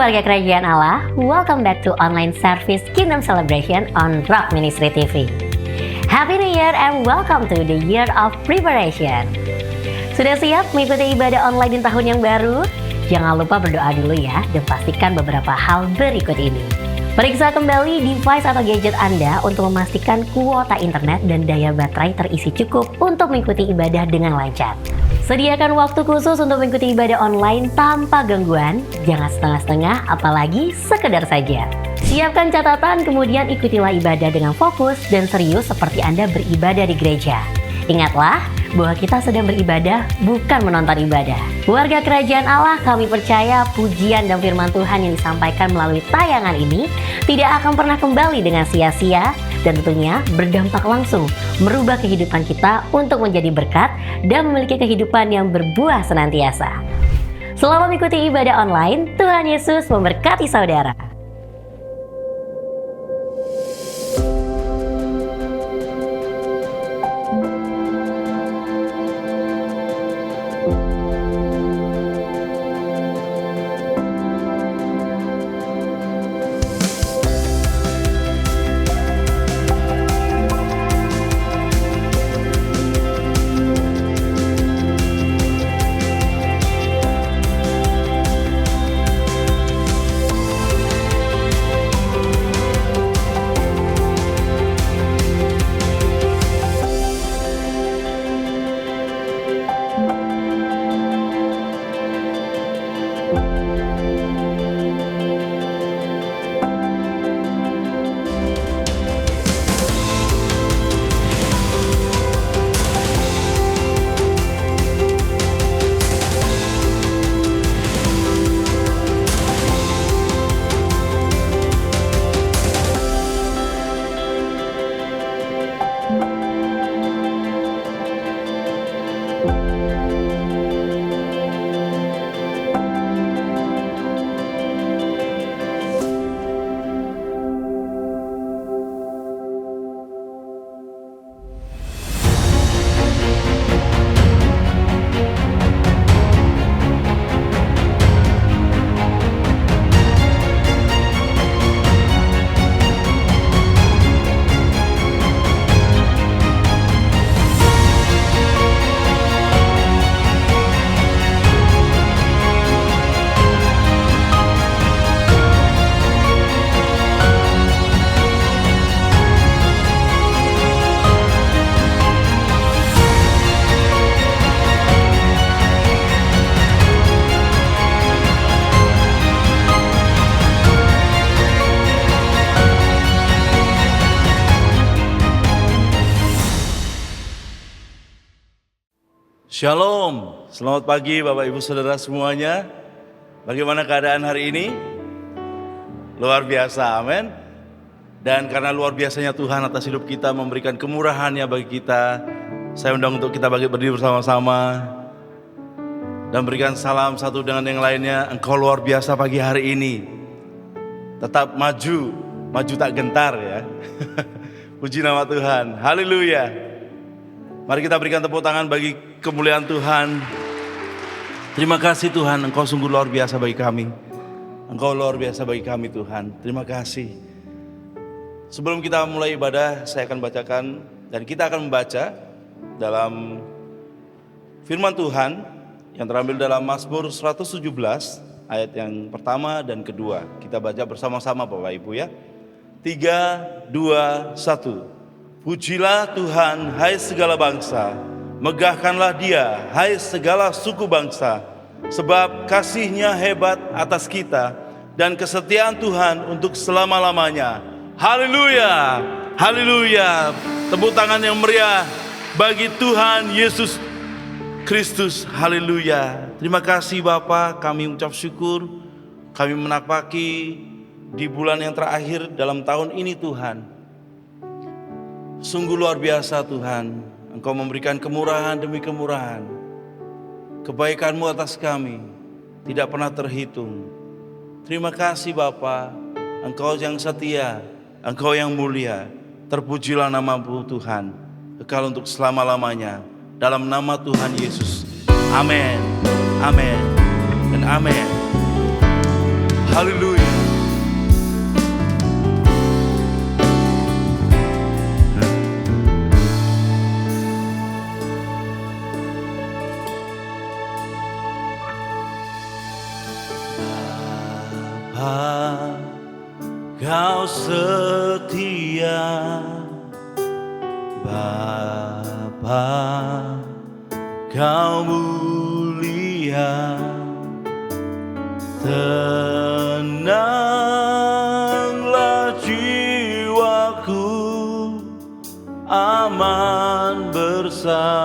warga kerajaan Allah, welcome back to online service Kingdom Celebration on Rock Ministry TV. Happy New Year and welcome to the Year of Preparation. Sudah siap mengikuti ibadah online di tahun yang baru? Jangan lupa berdoa dulu ya, dan pastikan beberapa hal berikut ini. Periksa kembali device atau gadget Anda untuk memastikan kuota internet dan daya baterai terisi cukup untuk mengikuti ibadah dengan lancar. Sediakan waktu khusus untuk mengikuti ibadah online tanpa gangguan, jangan setengah-setengah apalagi sekedar saja. Siapkan catatan, kemudian ikutilah ibadah dengan fokus dan serius seperti Anda beribadah di gereja. Ingatlah bahwa kita sedang beribadah, bukan menonton ibadah. Warga kerajaan Allah, kami percaya pujian dan firman Tuhan yang disampaikan melalui tayangan ini tidak akan pernah kembali dengan sia-sia dan tentunya berdampak langsung merubah kehidupan kita untuk menjadi berkat dan memiliki kehidupan yang berbuah senantiasa. Selamat mengikuti ibadah online. Tuhan Yesus memberkati saudara. Shalom, selamat pagi Bapak Ibu Saudara semuanya. Bagaimana keadaan hari ini? Luar biasa, amin. Dan karena luar biasanya Tuhan atas hidup kita memberikan kemurahannya bagi kita, saya undang untuk kita berdiri bersama-sama dan berikan salam satu dengan yang lainnya. Engkau luar biasa pagi hari ini. Tetap maju tak gentar ya. Puji nama Tuhan, haleluya. Mari kita berikan tepuk tangan bagi kemuliaan Tuhan. Terima kasih Tuhan, Engkau sungguh luar biasa bagi kami. Engkau luar biasa bagi kami Tuhan. Terima kasih. Sebelum kita mulai ibadah, saya akan bacakan dan kita akan membaca dalam firman Tuhan yang terambil dalam Mazmur 117 ayat yang pertama dan kedua. Kita baca bersama-sama Bapak Ibu ya. 3, 2, 1. Pujilah Tuhan, hai segala bangsa, megahkanlah Dia, hai segala suku bangsa, sebab kasih-Nya hebat atas kita dan kesetiaan Tuhan untuk selama-lamanya. Haleluya, haleluya. Tepuk tangan yang meriah bagi Tuhan Yesus Kristus. Haleluya. Terima kasih Bapa, kami ucap syukur, kami menapaki di bulan yang terakhir dalam tahun ini Tuhan. Sungguh luar biasa Tuhan, Engkau memberikan kemurahan demi kemurahan. Kebaikan-Mu atas kami tidak pernah terhitung. Terima kasih Bapa, Engkau yang setia, Engkau yang mulia. Terpujilah nama-Mu Tuhan, kekal untuk selama-lamanya. Dalam nama Tuhan Yesus, amin, amin, dan amin. Haleluya. Bapa, Kau setia. Bapa, Kau mulia. Tenanglah jiwaku, aman bersamamu.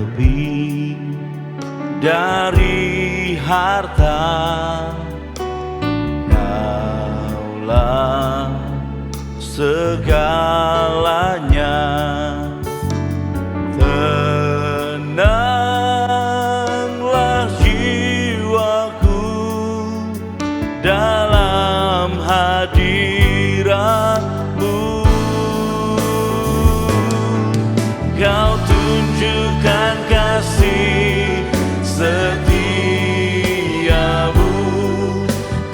Lebih dari harta, Kaulah segalanya. Tenanglah jiwaku dalam hadirat-Mu. Kau tunjukkan kasih setiamu.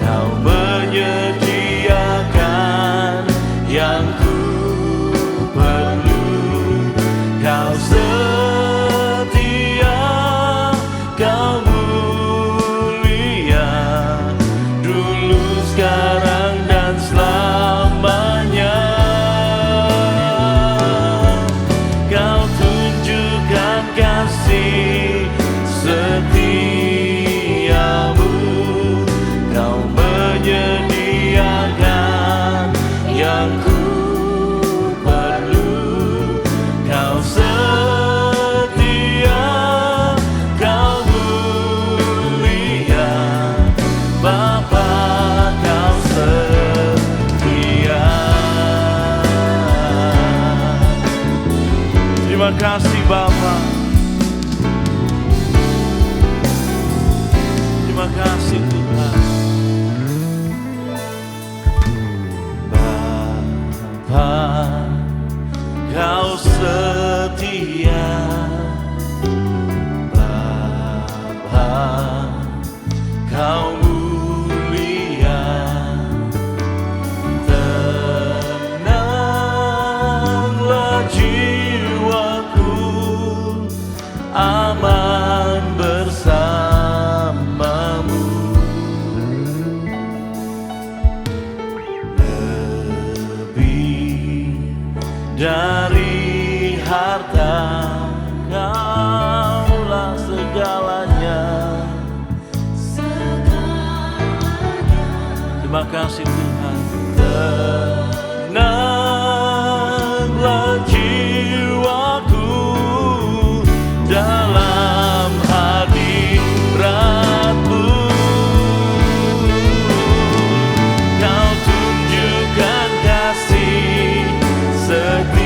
Kau menyediakan yang ku perlu. Kau setia, Kau mulia, dulu, sekarang, dan selamanya. Kau tunjukkan kasih setiamu. Kau menyediakan yang ku perlu. Kau setia, Kau mulia, Bapa, Kau setia. Terima kasih Bapa. Terima kasih Tuhan. Bapa, Kau setia. Bapa, Kau mulia. Tenanglah jiwaku, aman bersamamu. Lebih dari harta, Kaulah segalanya. Terima kasih Tuhan. Tenanglah jiwaku dalam hadirat-Mu. Kau tunjukkan kasih setiamu.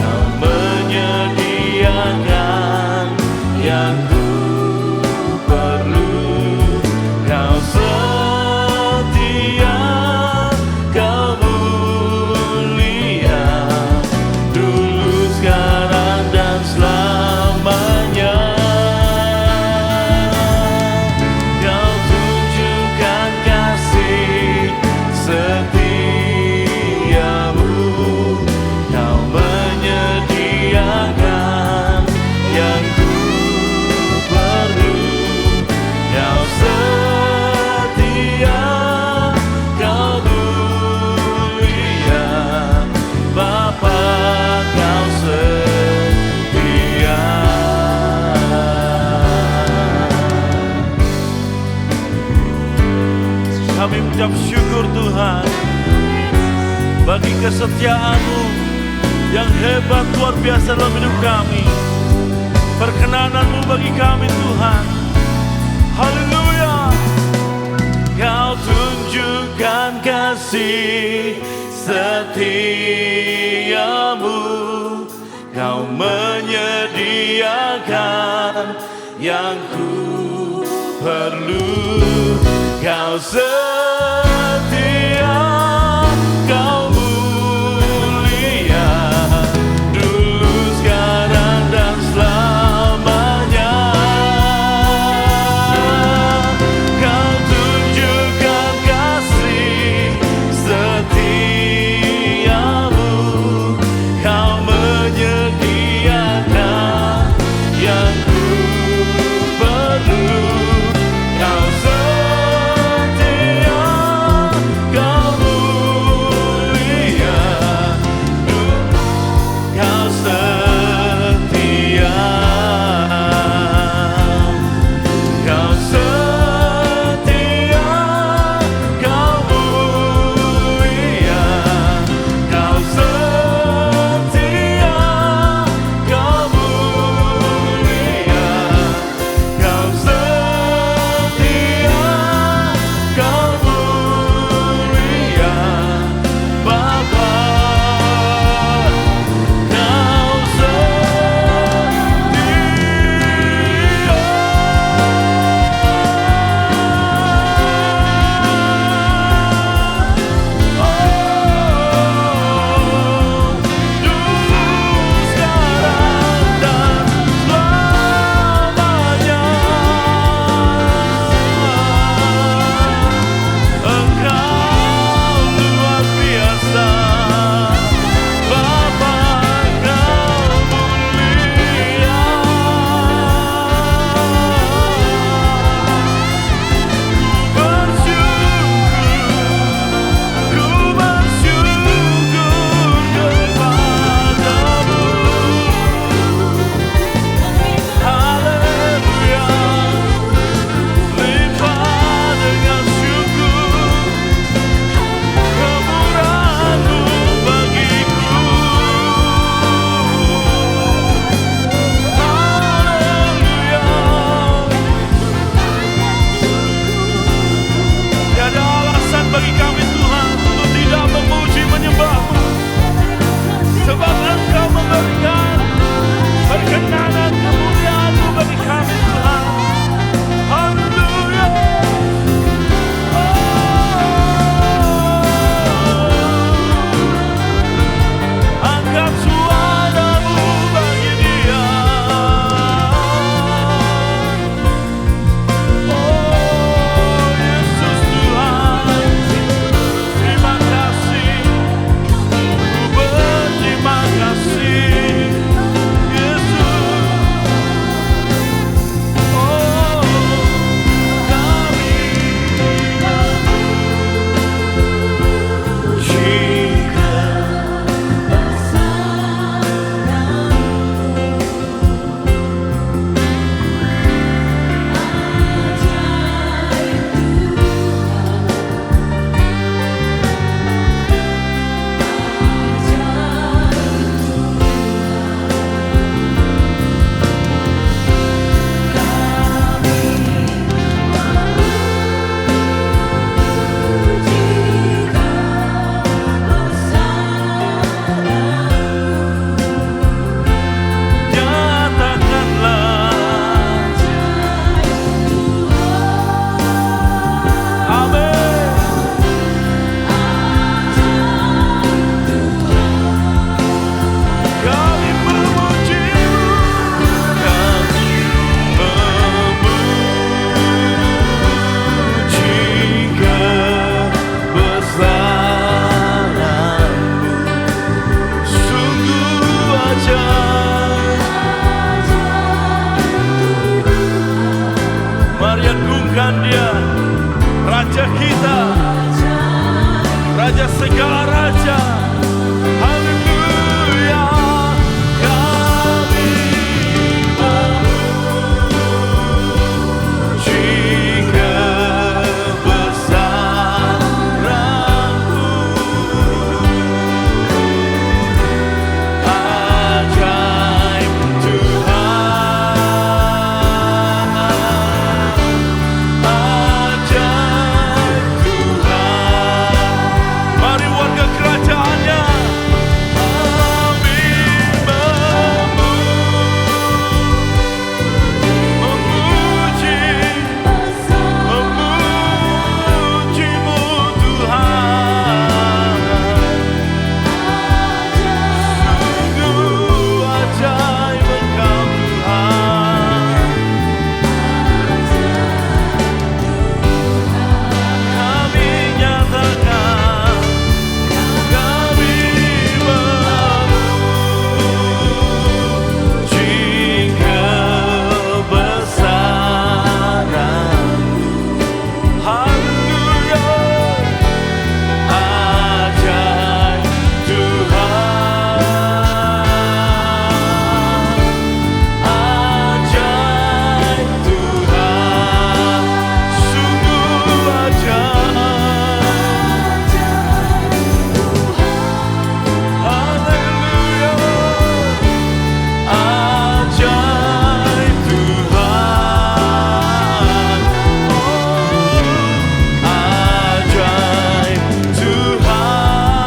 Kau menyediakan yang ku perlu. Kau setia, Kau mulia, dulu, sekarang, dan selamanya. Kau tunjukkan kasih setiamu. Kau menyediakan yang ku perlu. Kau setia, Kau mulia, Bapa, Kau setia. Kami mengucap syukur Tuhan bagi kesetiaan-Mu yang hebat, luar biasa dalam hidup kami. Perkenanan-Mu bagi kami Tuhan. Haleluya. Kau tunjukkan kasih setiamu. Kau menyediakan yang ku perlu. Kau setia, Kau mulia, dulu, Raja segala raja. Haleluya. Kami memuji kebesaran-Mu. Ajaib Tuhan. Ajaib Tuhan. Mari warga kerajaannya. Kami memuji, memuji-Mu Tuhan. Sungguh ajaib Engkau Tuhan. Kami nyatakan, kami memuji kebesaran-Mu. Haleluya. Ajaib Tuhan. Ajaib Tuhan. Sungguh ajaib. Haleluya. Ajaib Tuhan. Oh, ajaib Tuhan.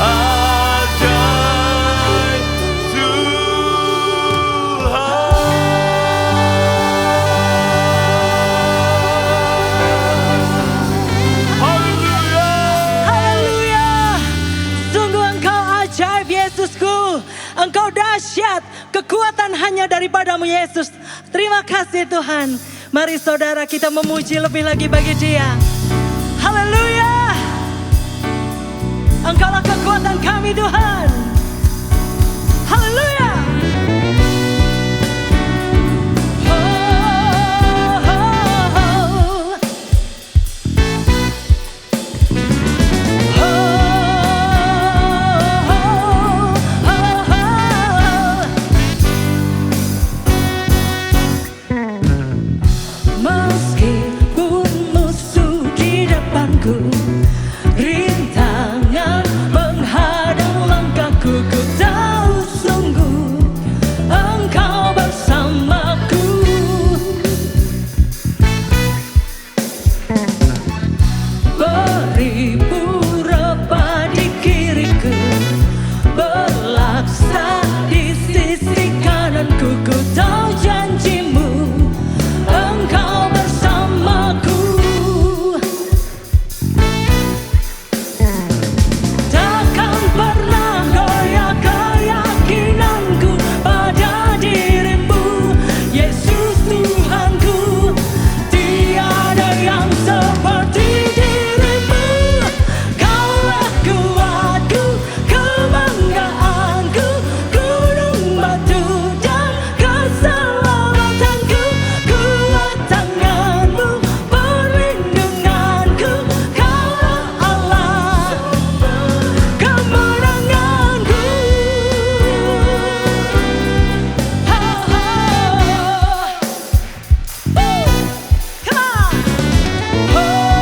Ajaib Tuhan. Haleluya. Haleluya. Sungguh Engkau ajaib Yesusku. Engkau dahsyat. Kekuatan hanya daripada-Mu Yesus. Terima kasih Tuhan. Mari saudara kita memuji lebih lagi bagi Dia. Haleluya. Engkaulah kekuatan kami Tuhan. Haleluya. Oh, oh, oh. Meskipun musuh di depanku, rintangan menghadang langkahku, ku tahu sungguh Engkau bersamaku. Beribu rebah di kiriku, berlaksa di sisi kananku, ku tahu janji-Mu Engkau bersamaku. Takkan pernah goyah keyakinanku pada diri-Mu, Yesus Tuhanku. Tiada yang seperti diri-Mu. Kaulah kuatku, kebanggaanku, gunung batu dan keselamatanku. Kuat tangan-Mu, perlindunganku. Kaulah Allah, kemenanganku. Oh, oh. Come on. Oh,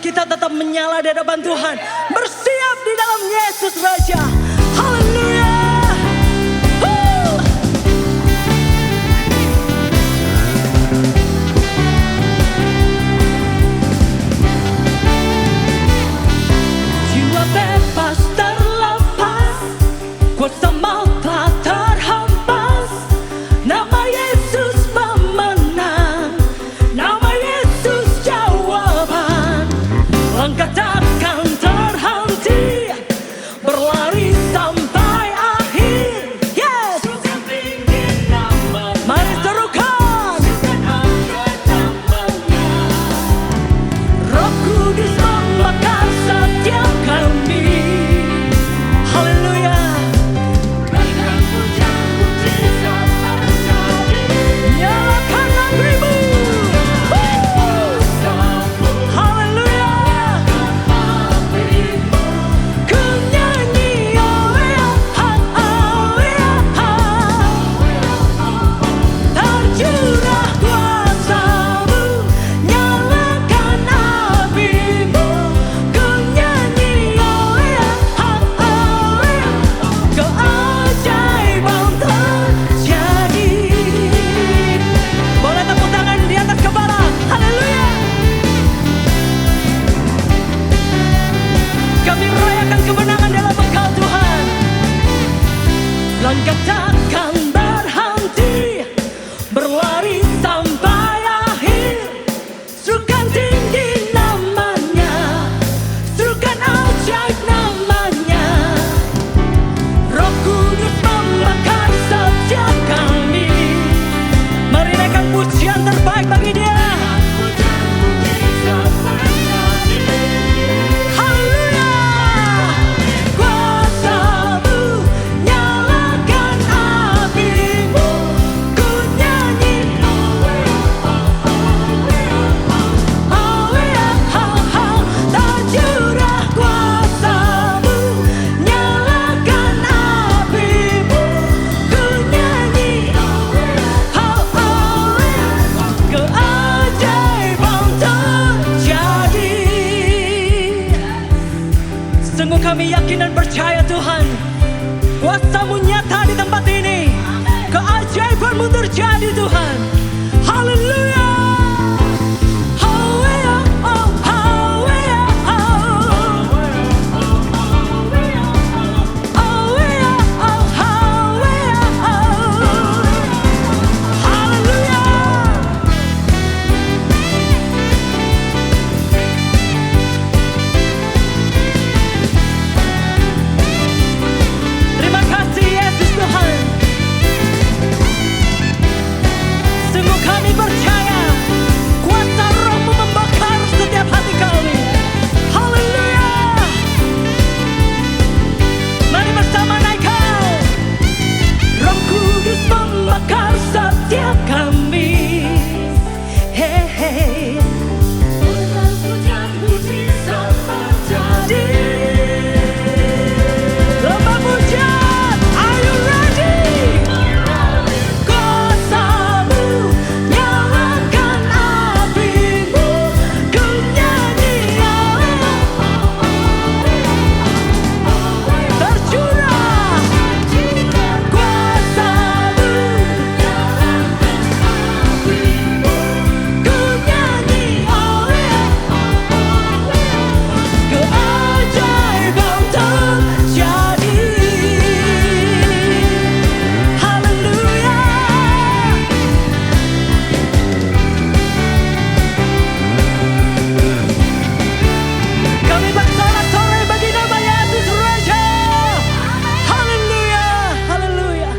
kita tetap menyala di hadapan Tuhan. Bersiap di dalam Yesus Raja. Haleluya. Jiwa bebas terlepas, kuasa maut telah terhempas. Nama Yesus memenang, nama Yesus jawaban. Langkah takkan terhenti, berlari sampai akhir. Yes. Mari serukan. Roh Kudus membakar setiap kami. Haleluya. Nyalakan apimu. Haleluya. Ku nyanyi oh ya, oh ya, tercurah kuasa-Mu, nyalakan apimu. Ku nyanyi oh ya, keajaiban terjadi. Boleh tepuk tangan di atas kepala. Haleluya. Kami merayakan kemenangan dalam Engkau Tuhan. Langkah takkan berhenti, berlari sampai akhir. Serukan tinggi namanya, serukan ajaib namanya. Roh Kudus membakar setiap kami. Mari naikkan pujian terbaik bagi Dia. Haleluya. Kuasa-Mu, nyalakan apimu. Ku nyanyi oh ya, tercurah kuasa-Mu, nyalakan apimu. Ku nyanyi keajaiban terjadi. Sungguh kami yakin dan percaya Tuhan, kuasa-Mu nyata di tempat ini. Keajaiban-Mu terjadi Tuhan. Haleluya. Oh ya, oh ya, oh ya, haleluya. Terima kasih Yesus Tuhan. Sungguh kami percaya kuasa Roh-Mu membakar setiap hati kami. Haleluya. Mari bersama naikkan. Roh Kudus membakar setiap kami. Hey, hey. Jadi lomba pujian, are you ready? Kuasa-Mu, nyalakan apimu. Ku nyanyi tercurah kuasa-Mu, ku nyanyi keajaiban terjadi. Haleluya. Kami bersorak-sorai bagi nama Yesus Raja. Haleluya, haleluya,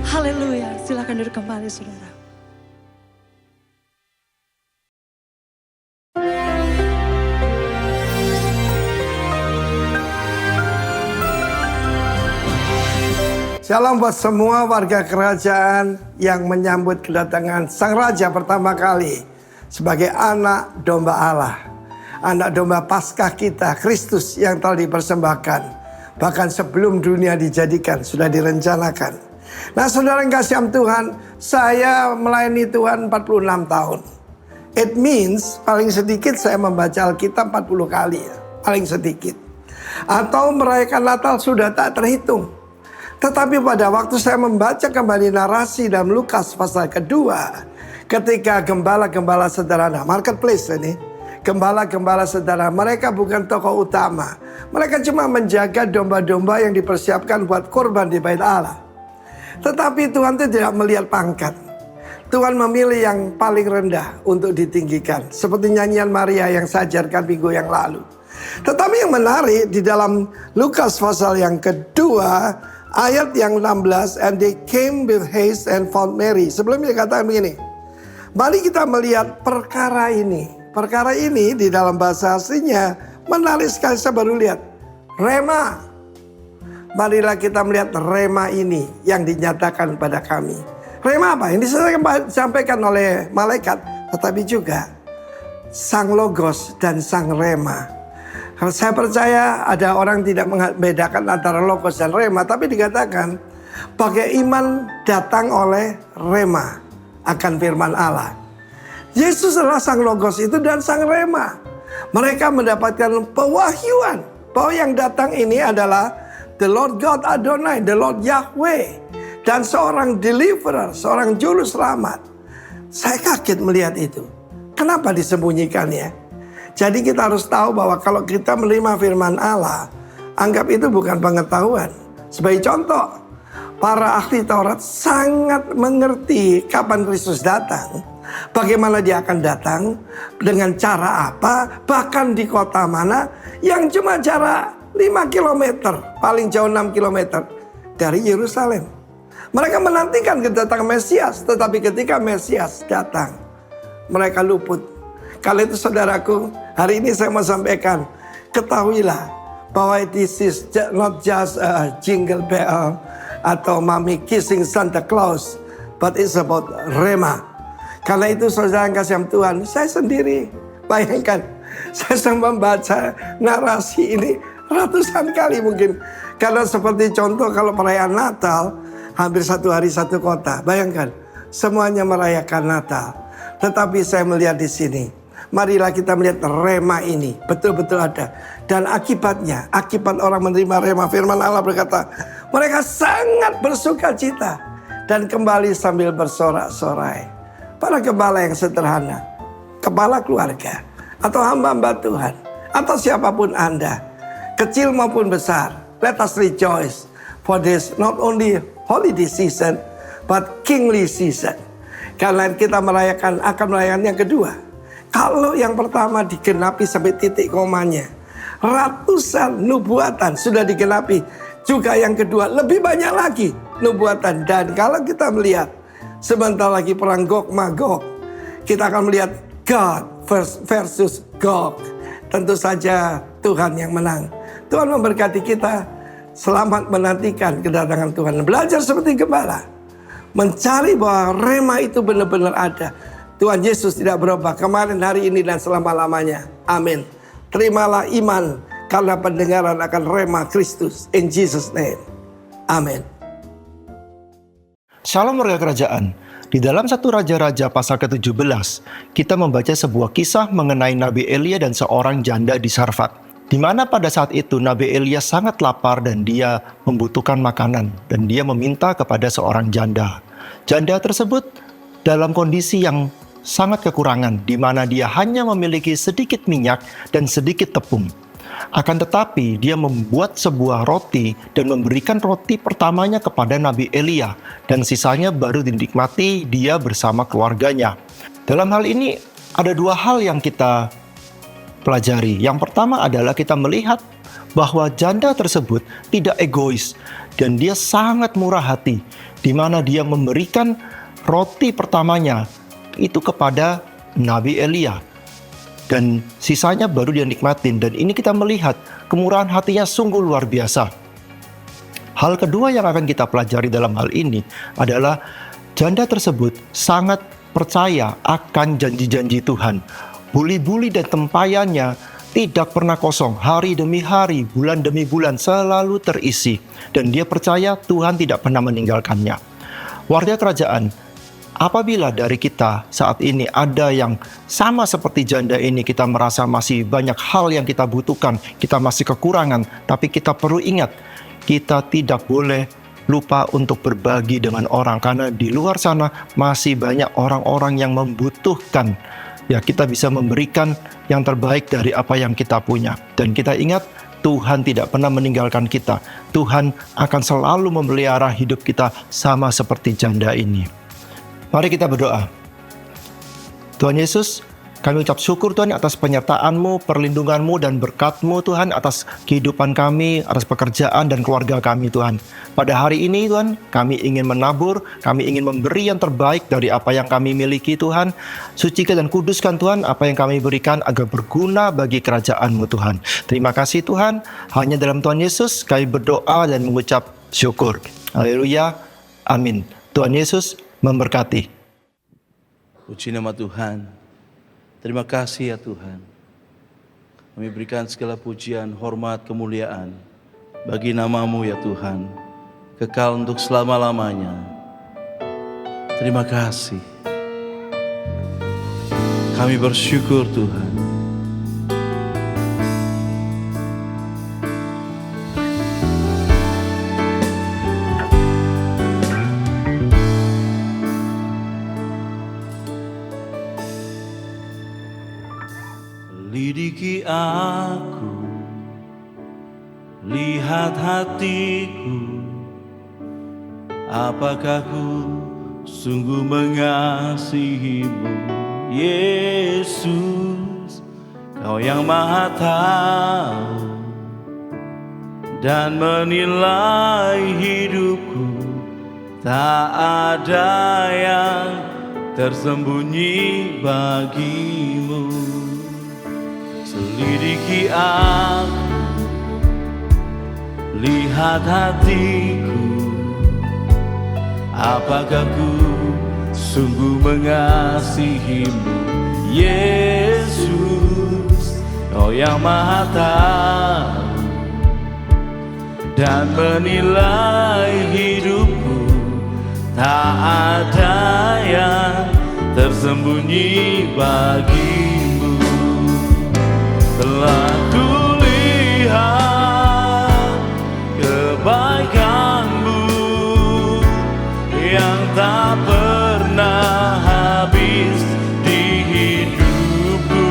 haleluya. Silakan duduk kembali saudara. Shalom buat semua warga kerajaan yang menyambut kedatangan Sang Raja pertama kali sebagai anak domba Allah. Anak domba Paskah kita, Kristus yang telah dipersembahkan. Bahkan sebelum dunia dijadikan, sudah direncanakan. Nah saudara yang kasih Tuhan, saya melayani Tuhan 46 tahun. It means paling sedikit saya membaca Alkitab 40 kali ya, paling sedikit. Atau merayakan Natal sudah tak terhitung. Tetapi pada waktu saya membaca kembali narasi dalam Lukas pasal kedua, ketika gembala-gembala sederhana, marketplace ini, gembala-gembala sederhana, mereka bukan tokoh utama. Mereka cuma menjaga domba-domba yang dipersiapkan buat korban di bait Allah. Tetapi Tuhan itu tidak melihat pangkat. Tuhan memilih yang paling rendah untuk ditinggikan. Seperti nyanyian Maria yang saya ajarkan minggu yang lalu. Tetapi yang menarik di dalam Lukas pasal yang kedua, ayat yang 16, and they came with haste and found Mary. Sebelumnya dikatakan begini, mari kita melihat perkara ini. Perkara ini di dalam bahasa aslinya menarik sekali, saya baru lihat. Rema. Marilah kita melihat rema ini yang dinyatakan pada kami. Rema apa? Ini disampaikan oleh malaikat, tetapi juga Sang Logos dan Sang Rema. Saya percaya ada orang tidak membedakan antara Logos dan Rema, tapi dikatakan pakai iman datang oleh Rema akan firman Allah. Yesus adalah Sang Logos itu dan Sang Rema. Mereka mendapatkan pewahyuan bahwa yang datang ini adalah the Lord God Adonai, the Lord Yahweh. Dan seorang deliverer, seorang juru selamat. Saya kaget melihat itu. Kenapa disembunyikan ya? Jadi kita harus tahu bahwa kalau kita menerima firman Allah, anggap itu bukan pengetahuan. Sebagai contoh, para ahli Taurat sangat mengerti kapan Kristus datang. Bagaimana dia akan datang, dengan cara apa, bahkan di kota mana, yang cuma jarak 5 km, paling jauh 6 km dari Yerusalem. Mereka menantikan kedatangan Mesias, tetapi ketika Mesias datang, mereka luput. Kalau itu saudaraku, hari ini saya mau sampaikan, ketahuilah bahwa this is not just a jingle bell atau mommy kissing Santa Claus, but it's about Rema. Karena itu saudara yang kasih Tuhan, saya sendiri, bayangkan, saya sedang membaca narasi ini ratusan kali mungkin. Karena seperti contoh kalau perayaan Natal, hampir satu hari satu kota. Bayangkan, semuanya merayakan Natal. Tetapi saya melihat di sini, marilah kita melihat rema ini betul-betul ada. Dan akibatnya, akibat orang menerima rema, firman Allah berkata, mereka sangat bersuka cita dan kembali sambil bersorak-sorai. Para gembala yang sederhana, kepala keluarga, atau hamba-hamba Tuhan, atau siapapun Anda, kecil maupun besar, let us rejoice for this not only holiday season, but kingly season. Karena kita akan merayakan yang kedua. Kalau yang pertama digenapi sampai titik komanya, ratusan nubuatan sudah digenapi. Juga yang kedua lebih banyak lagi nubuatan. Dan kalau kita melihat sebentar lagi perang Gog Magog, kita akan melihat God versus Gog. Tentu saja Tuhan yang menang. Tuhan memberkati kita. Selamat menantikan kedatangan Tuhan. Belajar seperti gembala. Mencari bahwa rema itu benar-benar ada. Tuhan Yesus tidak berubah kemarin, hari ini, dan selama-lamanya. Amin. Terimalah iman karena pendengaran akan rema Kristus. In Jesus name. Amin. Shalom warga kerajaan. Di dalam 1 Raja-Raja pasal ke-17, kita membaca sebuah kisah mengenai Nabi Elia dan seorang janda di Sarfat. Di mana pada saat itu Nabi Elia sangat lapar dan dia membutuhkan makanan. Dan dia meminta kepada seorang janda. Janda tersebut dalam kondisi yang sangat kekurangan, di mana dia hanya memiliki sedikit minyak dan sedikit tepung. Akan tetapi dia membuat sebuah roti dan memberikan roti pertamanya kepada Nabi Elia. Dan sisanya baru dinikmati dia bersama keluarganya. Dalam hal ini ada dua hal yang kita pelajari. Yang pertama adalah kita melihat bahwa janda tersebut tidak egois dan dia sangat murah hati, di mana dia memberikan roti pertamanya itu kepada Nabi Elia dan sisanya baru dia nikmatin. Dan ini kita melihat kemurahan hatinya sungguh luar biasa. Hal kedua yang akan kita pelajari dalam hal ini adalah janda tersebut sangat percaya akan janji-janji Tuhan. Buli-buli dan tempayannya tidak pernah kosong. Hari demi hari, bulan demi bulan selalu terisi. Dan dia percaya Tuhan tidak pernah meninggalkannya. Warga kerajaan, apabila dari kita saat ini ada yang sama seperti janda ini, kita merasa masih banyak hal yang kita butuhkan, kita masih kekurangan, tapi kita perlu ingat, kita tidak boleh lupa untuk berbagi dengan orang, karena di luar sana masih banyak orang-orang yang membutuhkan. Ya, kita bisa memberikan yang terbaik dari apa yang kita punya. Dan kita ingat, Tuhan tidak pernah meninggalkan kita. Tuhan akan selalu memelihara hidup kita sama seperti janda ini. Mari kita berdoa. Tuhan Yesus, kami ucap syukur Tuhan atas penyertaan-Mu, perlindungan-Mu, dan berkat-Mu Tuhan atas kehidupan kami, atas pekerjaan dan keluarga kami Tuhan. Pada hari ini Tuhan, kami ingin menabur, kami ingin memberi yang terbaik dari apa yang kami miliki Tuhan. Sucikan dan kuduskan Tuhan apa yang kami berikan agar berguna bagi kerajaan-Mu Tuhan. Terima kasih Tuhan, hanya dalam Tuhan Yesus kami berdoa dan mengucap syukur. Haleluya, amin. Tuhan Yesus memberkati. Puji nama Tuhan. Terima kasih ya Tuhan. Kami berikan segala pujian, hormat, kemuliaan bagi nama-Mu ya Tuhan, kekal untuk selama-lamanya. Terima kasih. Kami bersyukur Tuhan. Lidiki aku, lihat hatiku, apakah ku sungguh mengasihi-Mu, Yesus. Kau yang Maha Tahu dan menilai hidupku, tak ada yang tersembunyi bagi-Mu. Selidiki aku, lihat hatiku, apakah ku sungguh mengasihi-Mu, Yesus. Kau yang Maha Tahu dan menilai hidupku, tak ada yang tersembunyi bagi-Mu. Telah kulihat kebaikan-Mu yang tak pernah habis di hidupku.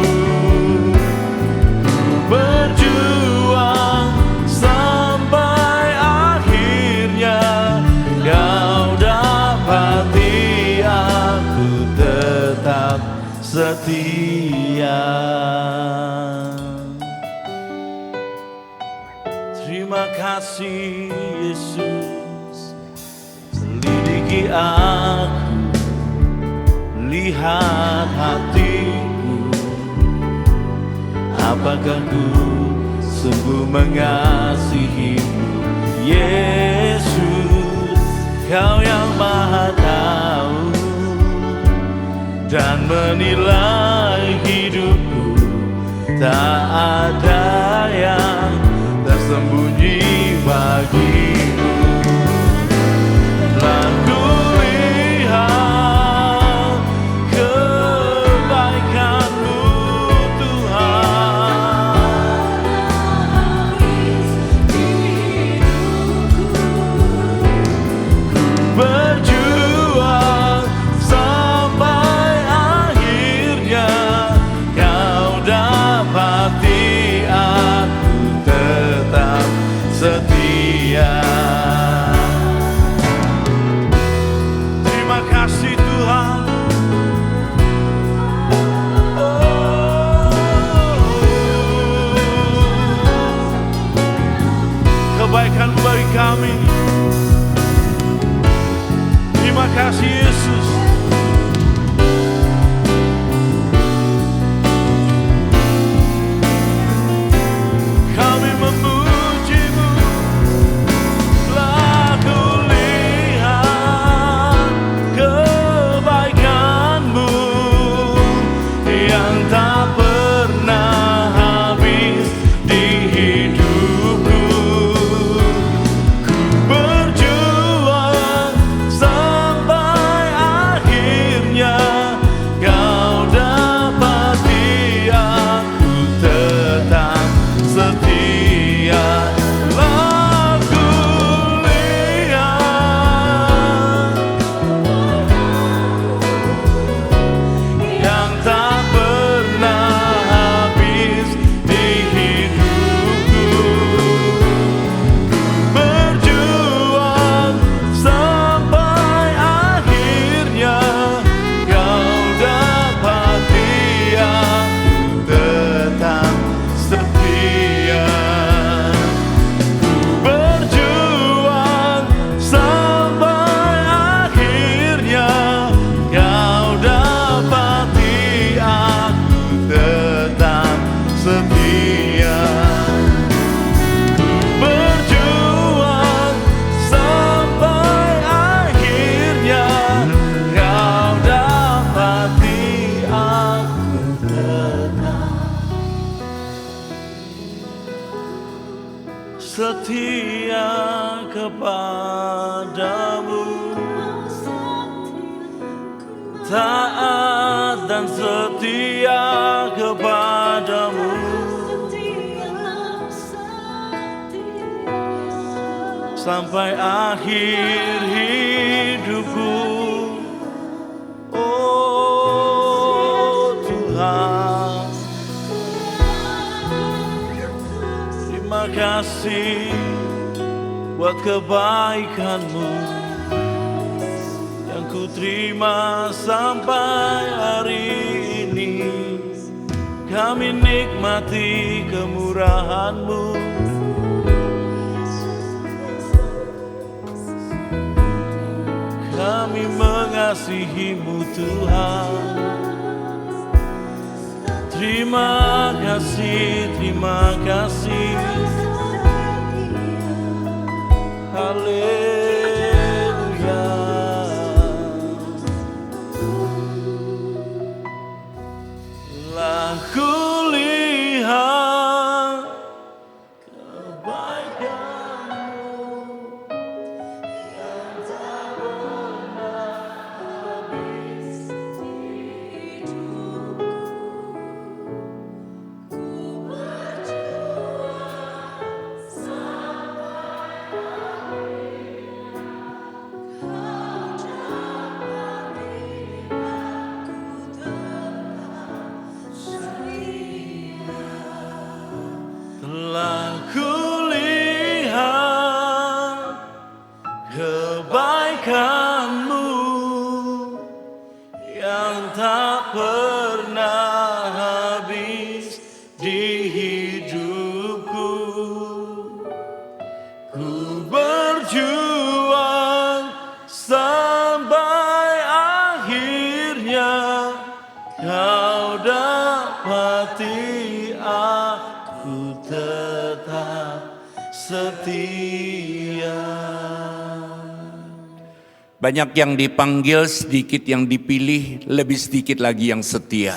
Ku berjuang sampai akhirnya Kau dapati aku tetap setia. Terima kasih Yesus. Selidiki aku, lihat hatiku, apakah ku sungguh mengasihi-Mu, Yesus. Kau yang Maha Tahu dan menilai hidupku, tak ada yang tersembunyi bagi-Mu. Telah kulihat kebaikan-Mu Tuhan, berjuang sampai akhirnya Kau dapati aku tetap setia. setia kepadamu, taat dan setia kepadamu, sampai akhir hidupku. Oh Tuhan, terima kasih buat kebaikan-Mu yang ku terima sampai hari ini. Kami nikmati kemurahan-Mu, kami mengasihi-Mu Tuhan. Terima kasih, terima kasih. Haleluya. Lah ku lihat kebaikan-Mu yang tak pernah habis hidupku. Ku berjuang sampai akhirnya, Kau dapati aku tetap setia. Telah kulihat kebaikan-Mu yang tak pernah habis di hidupku. Ku berjuang sampai akhirnya, Kau dapati aku tetap setia. Banyak yang dipanggil, sedikit yang dipilih, lebih sedikit lagi yang setia.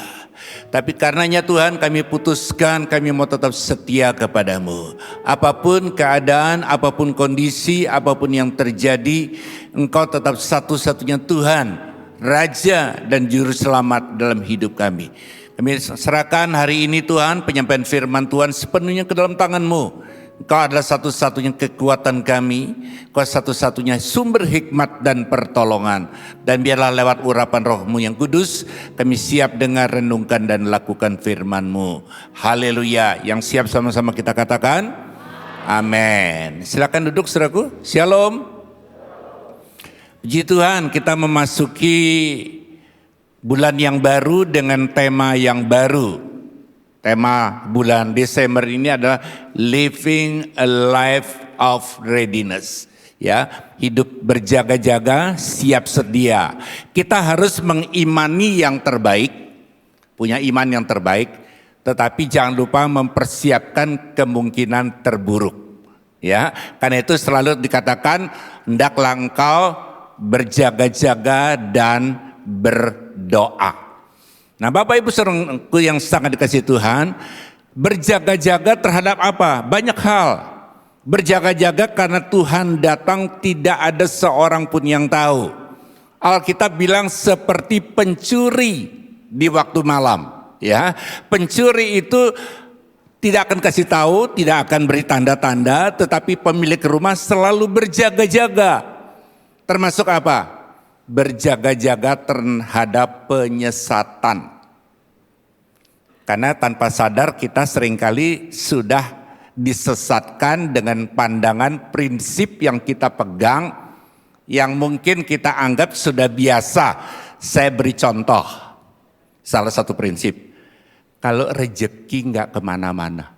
Tapi karenanya Tuhan, kami putuskan kami mau tetap setia kepadamu. Apapun keadaan, apapun kondisi, apapun yang terjadi, Engkau tetap satu-satunya Tuhan, Raja dan Juru Selamat dalam hidup kami. Kami serahkan hari ini Tuhan, penyampaian firman Tuhan sepenuhnya ke dalam tangan-Mu. Engkau adalah satu-satunya kekuatan kami, Engkau satu-satunya sumber hikmat dan pertolongan. Dan biarlah lewat urapan Roh-Mu yang kudus, kami siap dengar, renungkan dan lakukan firman-Mu. Haleluya. Yang siap sama-sama kita katakan, amin. Silakan duduk saudaraku. Shalom. Puji Tuhan, kita memasuki bulan yang baru dengan tema yang baru. Tema bulan Desember ini adalah Living a Life of Readiness. Ya, hidup berjaga-jaga, siap sedia. Kita harus mengimani yang terbaik, punya iman yang terbaik, tetapi jangan lupa mempersiapkan kemungkinan terburuk. Ya, karena itu selalu dikatakan hendaklah engkau berjaga-jaga dan berdoa. Nah, Bapak Ibu saudaraku yang sangat dikasihi Tuhan, berjaga-jaga terhadap apa? Banyak hal. Berjaga-jaga karena Tuhan datang tidak ada seorang pun yang tahu. Alkitab bilang seperti pencuri di waktu malam. Ya, pencuri itu tidak akan kasih tahu, tidak akan beri tanda-tanda, tetapi pemilik rumah selalu berjaga-jaga. Termasuk apa? Berjaga-jaga terhadap penyesatan. Karena tanpa sadar kita seringkali sudah disesatkan dengan pandangan prinsip yang kita pegang, yang mungkin kita anggap sudah biasa. Saya beri contoh, salah satu prinsip, kalau rezeki nggak kemana-mana.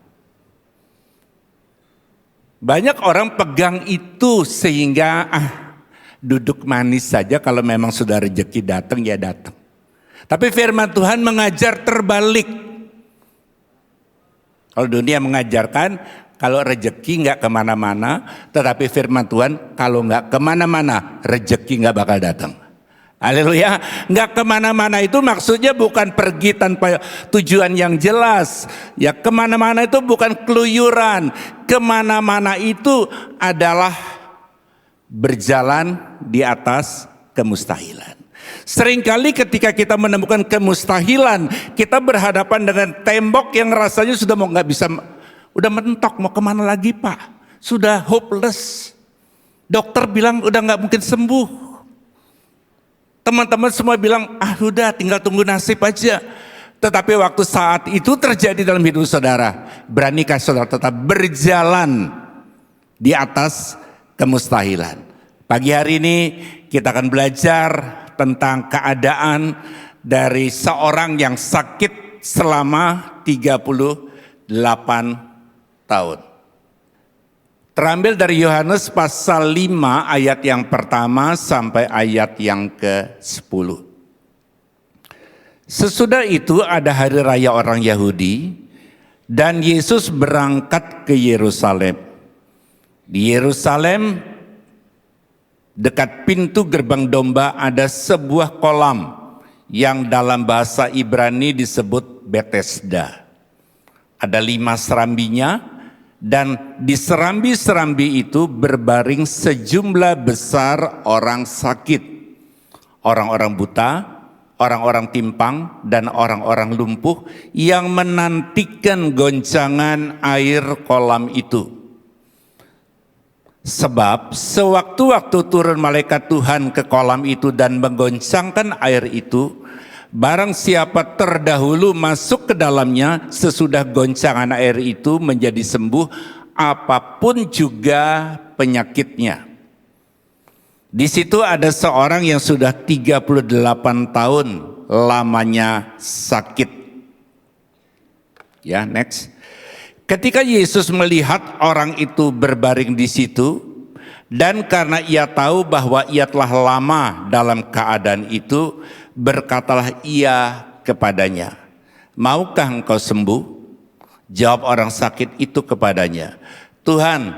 Banyak orang pegang itu sehingga duduk manis saja, kalau memang sudah rezeki datang ya datang. Tapi firman Tuhan mengajar terbalik. Kalau dunia mengajarkan kalau rezeki nggak kemana-mana, tetapi firman Tuhan kalau nggak kemana-mana rezeki nggak bakal datang. Haleluya. Nggak kemana-mana itu maksudnya bukan pergi tanpa tujuan yang jelas. Ya, kemana-mana itu bukan keluyuran. Kemana-mana itu adalah berjalan di atas kemustahilan. Seringkali ketika kita menemukan kemustahilan, kita berhadapan dengan tembok yang rasanya sudah mau nggak bisa, udah mentok, mau kemana lagi Pak? Sudah hopeless. Dokter bilang udah nggak mungkin sembuh. Teman-teman semua bilang, udah tinggal tunggu nasib aja. Tetapi waktu saat itu terjadi dalam hidup saudara, beranikah saudara tetap berjalan di atas kemustahilan? Pagi hari ini kita akan belajar tentang keadaan dari seorang yang sakit selama 38 tahun. Terambil dari Yohanes pasal 5 ayat yang pertama sampai ayat yang ke-10. Sesudah itu ada hari raya orang Yahudi dan Yesus berangkat ke Yerusalem. Di Yerusalem dekat pintu gerbang domba ada sebuah kolam yang dalam bahasa Ibrani disebut Betesda. Ada 5 serambinya. Dan di serambi-serambi itu berbaring sejumlah besar orang sakit, orang-orang buta, orang-orang timpang, dan orang-orang lumpuh yang menantikan goncangan air kolam itu. Sebab sewaktu-waktu turun malaikat Tuhan ke kolam itu dan menggoncangkan air itu, barang siapa terdahulu masuk ke dalamnya sesudah goncangan air itu menjadi sembuh apapun juga penyakitnya. Di situ ada seorang yang sudah 38 tahun lamanya sakit. Ya, next. Ketika Yesus melihat orang itu berbaring di situ, dan karena ia tahu bahwa ia telah lama dalam keadaan itu, berkatalah ia kepadanya, maukah engkau sembuh? Jawab orang sakit itu kepadanya, Tuhan,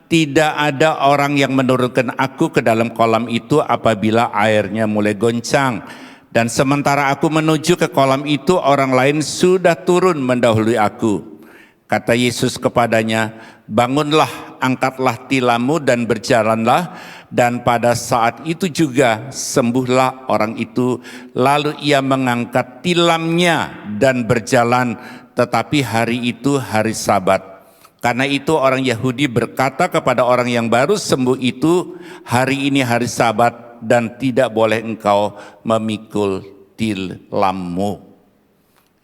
tidak ada orang yang menurunkan aku ke dalam kolam itu apabila airnya mulai goncang. Dan sementara aku menuju ke kolam itu, orang lain sudah turun mendahului aku. Kata Yesus kepadanya, bangunlah, angkatlah tilammu dan berjalanlah. Dan pada saat itu juga sembuhlah orang itu. Lalu ia mengangkat tilamnya dan berjalan. Tetapi hari itu hari Sabat. Karena itu orang Yahudi berkata kepada orang yang baru sembuh itu, hari ini hari Sabat dan tidak boleh engkau memikul tilammu.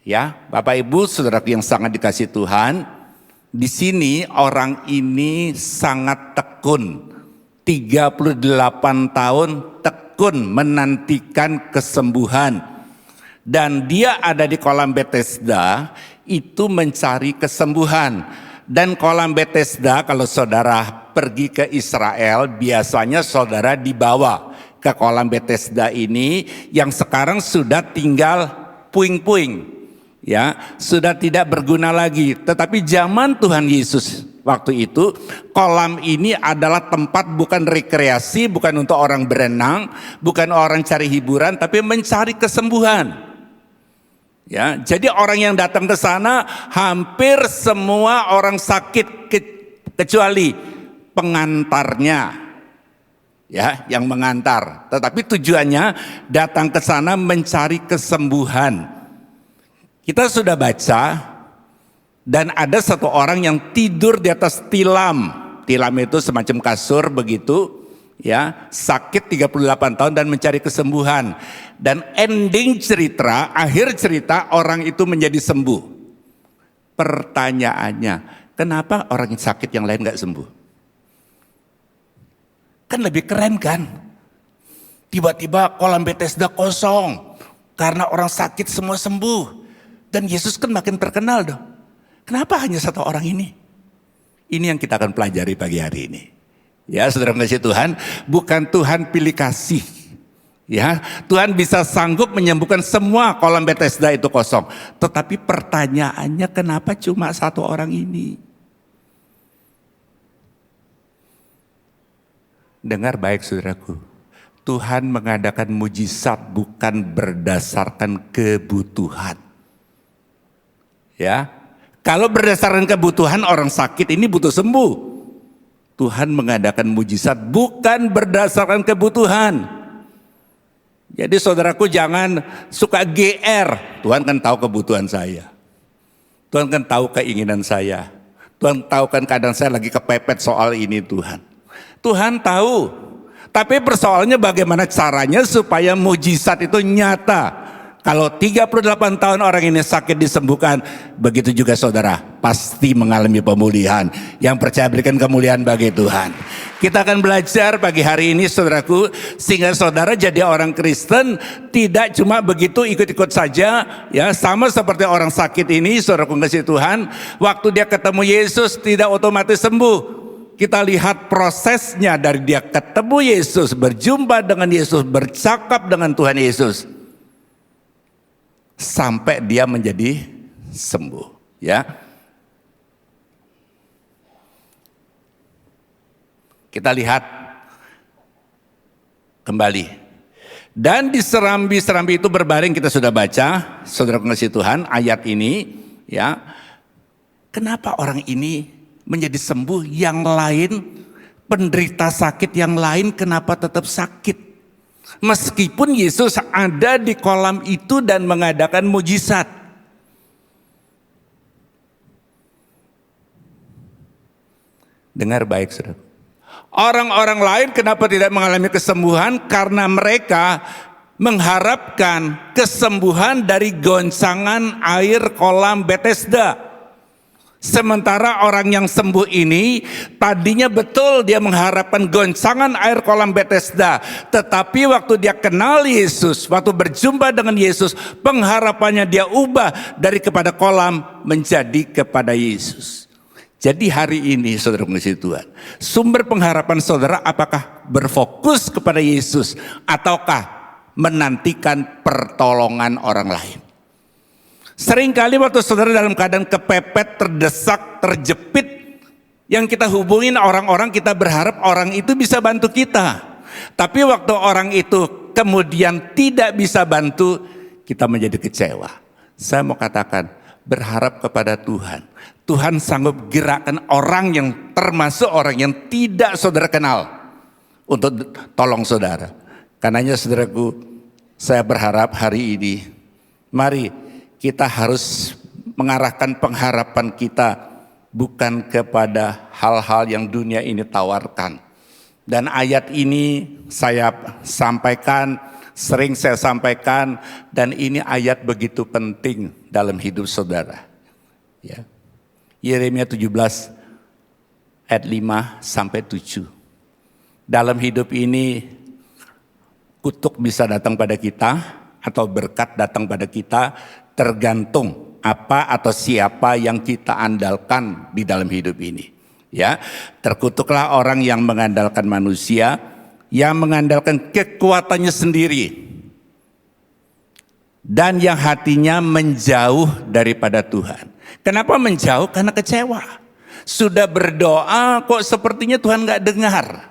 Ya, Bapak Ibu, saudaraku yang sangat dikasihi Tuhan, di sini orang ini sangat tekun. 38 tahun tekun menantikan kesembuhan. Dan dia ada di kolam Betesda itu mencari kesembuhan. Dan kolam Betesda kalau saudara pergi ke Israel biasanya saudara dibawa ke kolam Betesda ini yang sekarang sudah tinggal puing-puing. Ya, sudah tidak berguna lagi. Tetapi zaman Tuhan Yesus waktu itu, kolam ini adalah tempat bukan rekreasi, bukan untuk orang berenang, bukan orang cari hiburan, tapi mencari kesembuhan. Ya, jadi orang yang datang ke sana hampir semua orang sakit kecuali pengantarnya. Ya, yang mengantar. Tetapi tujuannya datang ke sana mencari kesembuhan. Kita sudah baca dan ada satu orang yang tidur di atas tilam. Tilam itu semacam kasur begitu, ya, sakit 38 tahun dan mencari kesembuhan. Dan ending cerita, akhir cerita orang itu menjadi sembuh. Pertanyaannya, kenapa orang yang sakit yang lain gak sembuh? Kan lebih keren kan? Tiba-tiba kolam Betesda kosong karena orang sakit semua sembuh. Dan Yesus kan makin terkenal dong. Kenapa hanya satu orang ini? Ini yang kita akan pelajari pagi hari ini. Ya, saudara kasih Tuhan, bukan Tuhan pilih kasih. Ya, Tuhan bisa sanggup menyembuhkan semua kolam Betesda itu kosong. Tetapi pertanyaannya kenapa cuma satu orang ini? Dengar baik saudaraku. Tuhan mengadakan mujizat bukan berdasarkan kebutuhan. Ya, kalau berdasarkan kebutuhan orang sakit ini butuh sembuh. Tuhan mengadakan mujizat bukan berdasarkan kebutuhan. Jadi saudaraku jangan suka GR. Tuhan kan tahu kebutuhan saya. Tuhan kan tahu keinginan saya. Tuhan tahu kan keadaan saya lagi kepepet soal ini Tuhan. Tuhan tahu. Tapi persoalannya bagaimana caranya supaya mujizat itu nyata. Kalau 38 tahun orang ini sakit disembuhkan, begitu juga saudara pasti mengalami pemulihan. Yang percaya berikan kemuliaan bagi Tuhan. Kita akan belajar pagi hari ini saudaraku, sehingga saudara jadi orang Kristen tidak cuma begitu ikut-ikut saja, ya sama seperti orang sakit ini, saudaraku kasih Tuhan, waktu dia ketemu Yesus tidak otomatis sembuh. Kita lihat prosesnya dari dia ketemu Yesus, berjumpa dengan Yesus, bercakap dengan Tuhan Yesus, sampai dia menjadi sembuh, ya. Kita lihat kembali. Dan di serambi-serambi itu berbaring, kita sudah baca, saudara kasih Tuhan, ayat ini, ya. Kenapa orang ini menjadi sembuh, yang lain penderita sakit yang lain kenapa tetap sakit? Meskipun Yesus ada di kolam itu dan mengadakan mujizat. Dengar baik saudara. Orang-orang lain kenapa tidak mengalami kesembuhan? Karena mereka mengharapkan kesembuhan dari goncangan air kolam Bethesda. Sementara orang yang sembuh ini tadinya betul dia mengharapkan goncangan air kolam Bethesda, tetapi waktu dia kenal Yesus, waktu berjumpa dengan Yesus, pengharapannya dia ubah dari kepada kolam menjadi kepada Yesus. Jadi hari ini saudara mengasihi Tuhan, sumber pengharapan saudara apakah berfokus kepada Yesus ataukah menantikan pertolongan orang lain? Seringkali waktu saudara dalam keadaan kepepet, terdesak, terjepit, yang kita hubungin orang-orang, kita berharap orang itu bisa bantu kita. Tapi waktu orang itu kemudian tidak bisa bantu, kita menjadi kecewa. Saya mau katakan, berharap kepada Tuhan. Tuhan sanggup gerakkan orang yang termasuk orang yang tidak saudara kenal untuk tolong saudara. Karenanya saudaraku, saya berharap hari ini, mari kita harus mengarahkan pengharapan kita bukan kepada hal-hal yang dunia ini tawarkan. Dan ayat ini saya sampaikan, sering saya sampaikan, dan ini ayat begitu penting dalam hidup saudara. Ya. Yeremia 17 ayat 5 sampai 7. Dalam hidup ini kutuk bisa datang pada kita atau berkat datang pada kita, tergantung apa atau siapa yang kita andalkan di dalam hidup ini. Ya, terkutuklah orang yang mengandalkan manusia, yang mengandalkan kekuatannya sendiri, dan yang hatinya menjauh daripada Tuhan. Kenapa menjauh? Karena kecewa. Sudah berdoa kok sepertinya Tuhan gak dengar.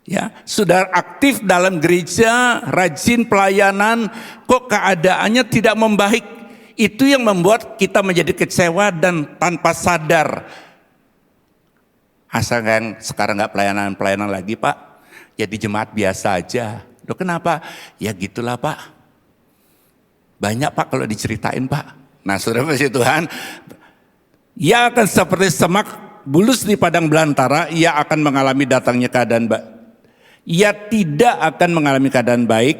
Ya, sudah aktif dalam gereja, rajin pelayanan, kok keadaannya tidak membaik. Itu yang membuat kita menjadi kecewa dan tanpa sadar. Asal kan sekarang gak pelayanan lagi Pak, ya di jemaat biasa aja. Loh kenapa? Ya gitulah Pak. Banyak Pak kalau diceritain Pak. Nah saudara kasih Tuhan, ia akan seperti semak bulus di padang belantara, ia akan mengalami datangnya keadaan baik. Ia tidak akan mengalami keadaan baik.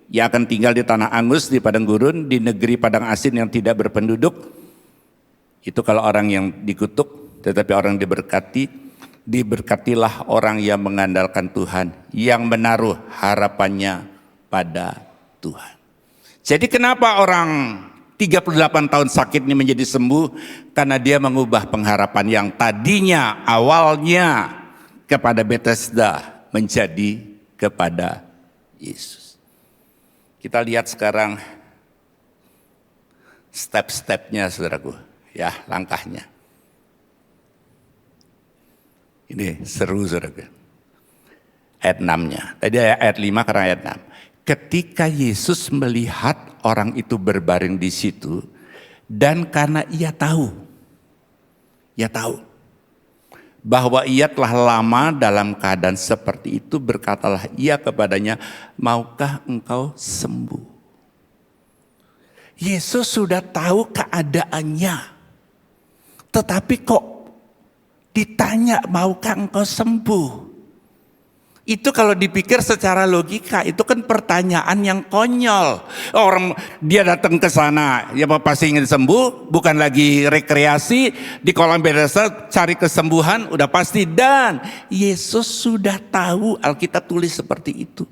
Ia akan tinggal di tanah angus, di padang gurun, di negeri padang asin yang tidak berpenduduk. Itu kalau orang yang dikutuk, tetapi orang diberkati. Diberkatilah orang yang mengandalkan Tuhan, yang menaruh harapannya pada Tuhan. Jadi kenapa orang 38 tahun sakit ini menjadi sembuh? Karena dia mengubah pengharapan yang tadinya awalnya kepada Bethesda menjadi kepada Yesus. Kita lihat sekarang step-stepnya saudaraku, ya langkahnya. Ini seru saudaraku. ayat 6-nya. Tadi ayat 5 karena ayat 6. Ketika Yesus melihat orang itu berbaring di situ, dan karena ia tahu bahwa ia telah lama dalam keadaan seperti itu, berkatalah ia kepadanya, maukah engkau sembuh? Yesus sudah tahu keadaannya, tetapi kok ditanya, maukah engkau sembuh? Itu kalau dipikir secara logika, itu kan pertanyaan yang konyol. Orang dia datang ke sana, ya pasti ingin sembuh, bukan lagi rekreasi di kolam Bethesda cari kesembuhan, udah pasti. Dan Yesus sudah tahu, Alkitab tulis seperti itu.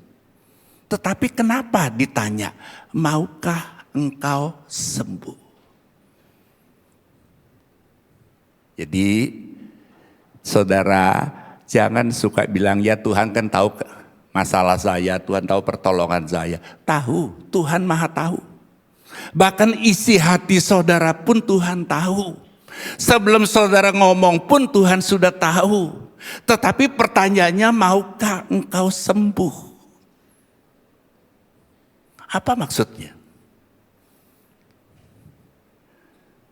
Tetapi kenapa ditanya, maukah engkau sembuh? Jadi saudara, jangan suka bilang, ya Tuhan kan tahu masalah saya, Tuhan tahu pertolongan saya. Tahu, Tuhan Maha tahu. Bahkan isi hati saudara pun Tuhan tahu. Sebelum saudara ngomong pun Tuhan sudah tahu. Tetapi pertanyaannya, maukah engkau sembuh? Apa maksudnya?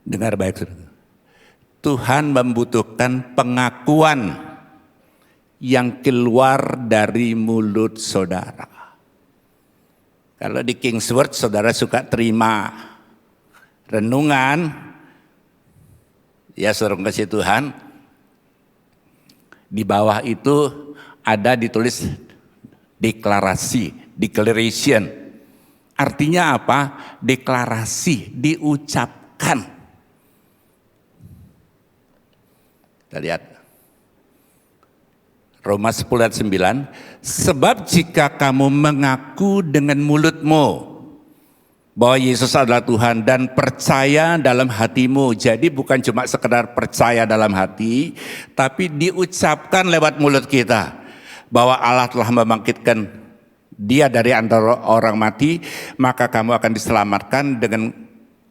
Dengar baik saudara. Tuhan membutuhkan pengakuan yang keluar dari mulut saudara. Kalau di Kingsword saudara suka terima renungan, ya suruh kasih Tuhan, di bawah itu ada ditulis deklarasi, declaration. Artinya apa? Deklarasi, diucapkan. Kita lihat Roma 10 ayat 9, sebab jika kamu mengaku dengan mulutmu bahwa Yesus adalah Tuhan dan percaya dalam hatimu, jadi bukan cuma sekedar percaya dalam hati, tapi diucapkan lewat mulut kita bahwa Allah telah membangkitkan dia dari antara orang mati, maka kamu akan diselamatkan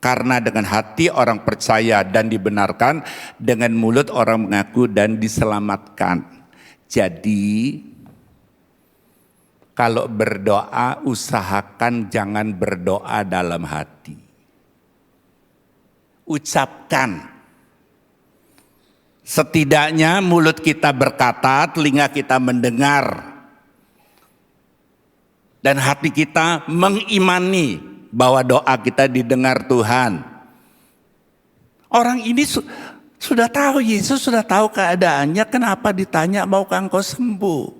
karena dengan hati orang percaya dan dibenarkan, dengan mulut orang mengaku dan diselamatkan. Jadi kalau berdoa usahakan jangan berdoa dalam hati. Ucapkan. Setidaknya mulut kita berkata, telinga kita mendengar, dan hati kita mengimani bahwa doa kita didengar Tuhan. Orang ini sudah tahu, Yesus sudah tahu keadaannya, kenapa ditanya maukah engkau sembuh?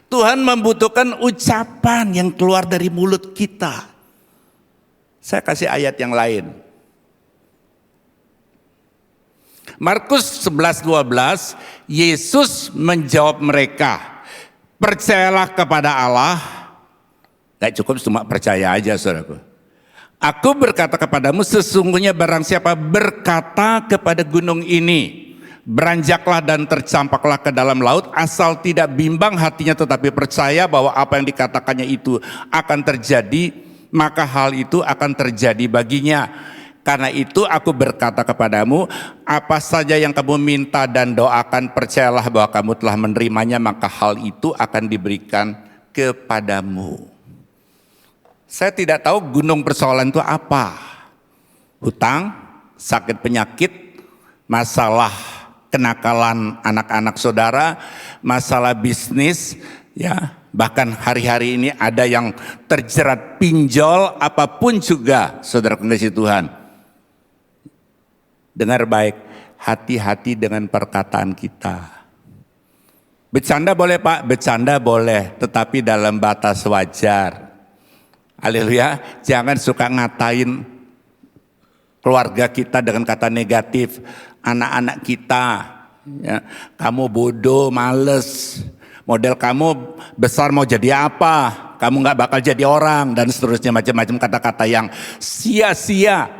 Tuhan membutuhkan ucapan yang keluar dari mulut kita. Saya kasih ayat yang lain. Markus 11:12, Yesus menjawab mereka, percayalah kepada Allah. Gak cukup cuma percaya aja saudaraku. Aku berkata kepadamu, sesungguhnya barang siapa berkata kepada gunung ini, beranjaklah dan tercampaklah ke dalam laut, asal tidak bimbang hatinya tetapi percaya bahwa apa yang dikatakannya itu akan terjadi, maka hal itu akan terjadi baginya. Karena itu aku berkata kepadamu, apa saja yang kamu minta dan doakan, percayalah bahwa kamu telah menerimanya, maka hal itu akan diberikan kepadamu. Saya tidak tahu gunung persoalan itu apa. Hutang, sakit penyakit, masalah kenakalan anak-anak saudara, masalah bisnis, ya bahkan hari-hari ini ada yang terjerat pinjol, apapun juga saudara kekasih Tuhan. Dengar baik, hati-hati dengan perkataan kita. Bercanda boleh Pak, bercanda boleh, tetapi dalam batas wajar. Haleluya, jangan suka ngatain keluarga kita dengan kata negatif, anak-anak kita, ya, kamu bodoh, males, model kamu besar mau jadi apa, kamu nggak bakal jadi orang, dan seterusnya, macam-macam kata-kata yang sia-sia.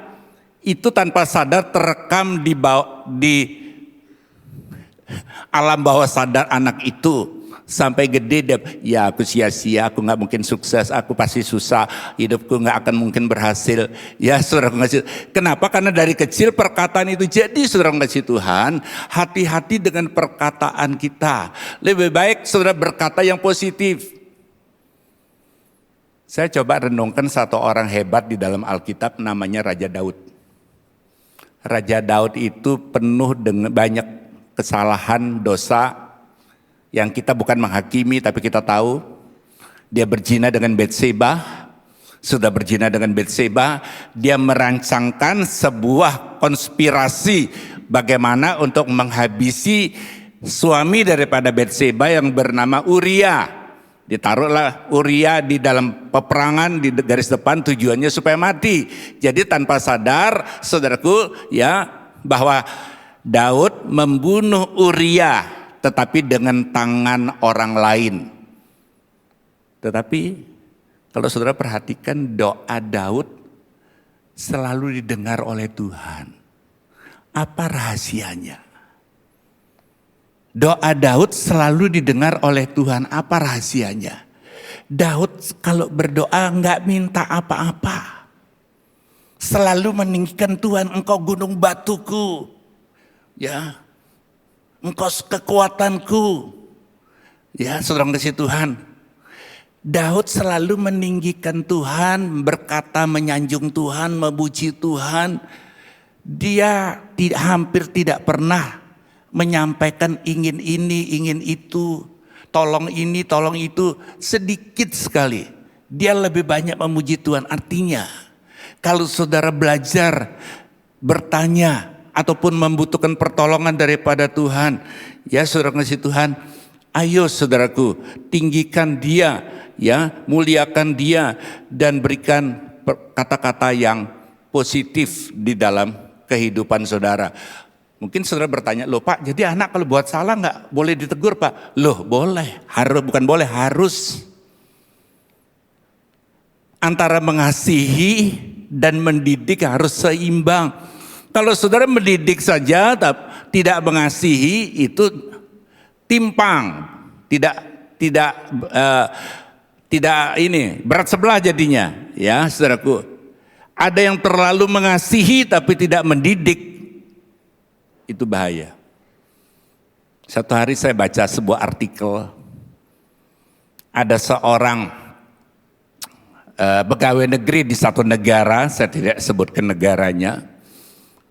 Itu tanpa sadar terekam di alam bawah sadar anak itu. Sampai gede dia, ya aku sia-sia, aku nggak mungkin sukses, aku pasti susah, hidupku nggak akan mungkin berhasil. Ya saudara kasih, kenapa? Karena dari kecil perkataan itu. Jadi saudara kasih Tuhan, hati-hati dengan perkataan kita. Lebih baik saudara berkata yang positif. Saya coba renungkan satu orang hebat di dalam Alkitab, namanya Raja Daud. Raja Daud itu penuh dengan banyak kesalahan, dosa, yang kita bukan menghakimi tapi kita tahu. Dia berzina dengan Batseba. Sudah berzina dengan Batseba, dia merancangkan sebuah konspirasi bagaimana untuk menghabisi suami daripada Batseba yang bernama Uria. Ditaruhlah Uria di dalam peperangan di garis depan, tujuannya supaya mati. Jadi tanpa sadar saudaraku ya, bahwa Daud membunuh Uria tetapi dengan tangan orang lain. Tetapi kalau saudara perhatikan, doa Daud selalu didengar oleh Tuhan. Apa rahasianya? Doa Daud selalu didengar oleh Tuhan. Apa rahasianya? Daud kalau berdoa enggak minta apa-apa. Selalu meninggikan Tuhan, Engkau gunung batuku. Ya, Engkau kekuatanku. Ya, saudara kasih Tuhan. Daud selalu meninggikan Tuhan, berkata menyanjung Tuhan, memuji Tuhan. Dia hampir tidak pernah menyampaikan ingin ini, ingin itu, tolong ini, tolong itu. Sedikit sekali. Dia lebih banyak memuji Tuhan. Artinya, kalau saudara belajar bertanya ataupun membutuhkan pertolongan daripada Tuhan, ya saudara kasih Tuhan, ayo saudaraku, tinggikan dia, ya, muliakan dia, dan berikan kata-kata yang positif di dalam kehidupan saudara. Mungkin saudara bertanya, loh Pak, jadi anak kalau buat salah nggak boleh ditegur Pak? Loh boleh, harus, bukan boleh, harus. Antara mengasihi dan mendidik harus seimbang. Kalau saudara mendidik saja tidak mengasihi, itu timpang, tidak ini berat sebelah jadinya, ya saudaraku. Ada yang terlalu mengasihi tapi tidak mendidik, itu bahaya. Satu hari saya baca sebuah artikel, ada seorang pegawai negeri di satu negara, saya tidak sebutkan negaranya.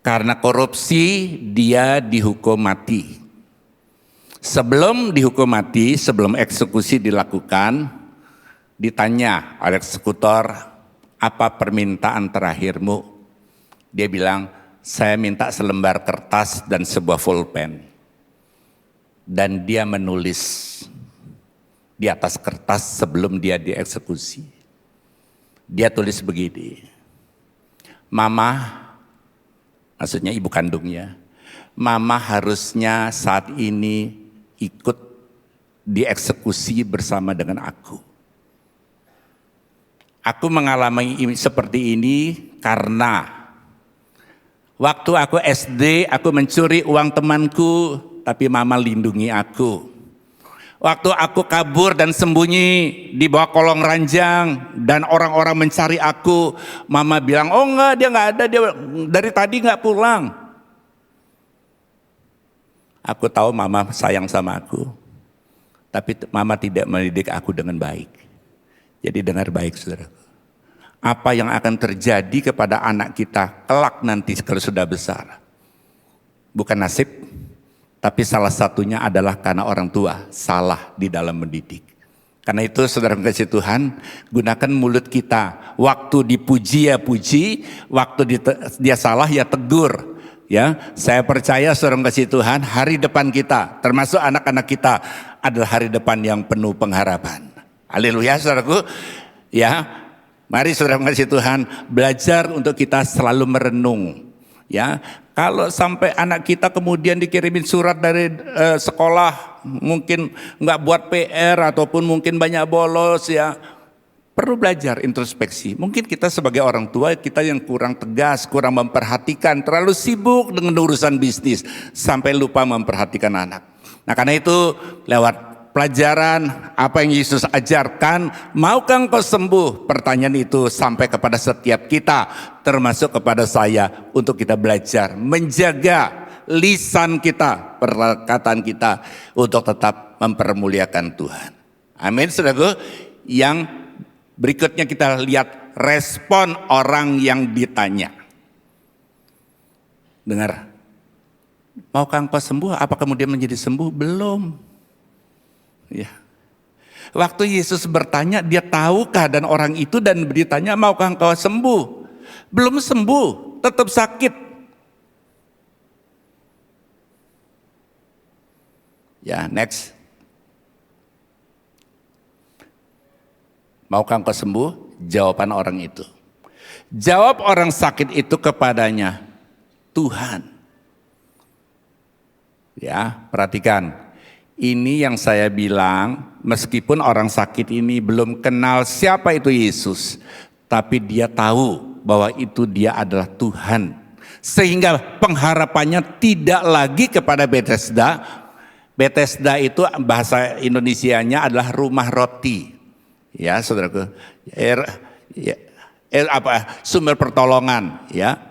Karena korupsi dia dihukum mati. Sebelum dihukum mati, sebelum eksekusi dilakukan, ditanya oleh eksekutor, apa permintaan terakhirmu? Dia bilang, saya minta selembar kertas dan sebuah pulpen. Dan dia menulis di atas kertas sebelum dia dieksekusi. Dia tulis begini, Mama, maksudnya ibu kandungnya, Mama harusnya saat ini ikut dieksekusi bersama dengan aku. Aku mengalami seperti ini karena waktu aku SD aku mencuri uang temanku, tapi Mama lindungi aku. Waktu aku kabur dan sembunyi di bawah kolong ranjang dan orang-orang mencari aku, Mama bilang, oh enggak, dia enggak ada, dia dari tadi enggak pulang. Aku tahu Mama sayang sama aku, tapi Mama tidak mendidik aku dengan baik. Jadi dengar baik saudara. Apa yang akan terjadi kepada anak kita kelak nanti kalau sudah besar? Bukan nasib, tapi salah satunya adalah karena orang tua salah di dalam mendidik. Karena itu saudara kasih Tuhan, gunakan mulut kita. Waktu dipuji ya puji, waktu dia salah ya tegur. Ya, saya percaya saudara kasih Tuhan, hari depan kita, termasuk anak-anak kita, adalah hari depan yang penuh pengharapan. Haleluya saudaraku. Ya, mari saudara kasih Tuhan, belajar untuk kita selalu merenung. Ya, kalau sampai anak kita kemudian dikirimin surat dari sekolah, mungkin nggak buat PR ataupun mungkin banyak bolos, ya perlu belajar introspeksi. Mungkin kita sebagai orang tua, kita yang kurang tegas, kurang memperhatikan, terlalu sibuk dengan urusan bisnis sampai lupa memperhatikan anak. Nah karena itu lewat pelajaran apa yang Yesus ajarkan, maukah engkau sembuh? Pertanyaan itu sampai kepada setiap kita, termasuk kepada saya, untuk kita belajar menjaga lisan kita, perkataan kita, untuk tetap mempermuliakan Tuhan. Amin, saudaraku. Yang berikutnya kita lihat respon orang yang ditanya. Dengar, maukah engkau sembuh? Apa kemudian menjadi sembuh? Belum. Ya. Waktu Yesus bertanya, dia tahu keadaan orang itu dan ditanya, maukah engkau sembuh? Belum sembuh, tetap sakit. Ya, next. Maukah engkau sembuh? Jawaban orang itu. Jawab orang sakit itu kepadanya, Tuhan. Ya, perhatikan. Ini yang saya bilang, meskipun orang sakit ini belum kenal siapa itu Yesus, tapi dia tahu bahwa itu dia adalah Tuhan. Sehingga pengharapannya tidak lagi kepada Bethesda. Bethesda itu bahasa Indonesianya adalah rumah roti. Ya, saudaraku. Sumber pertolongan, ya.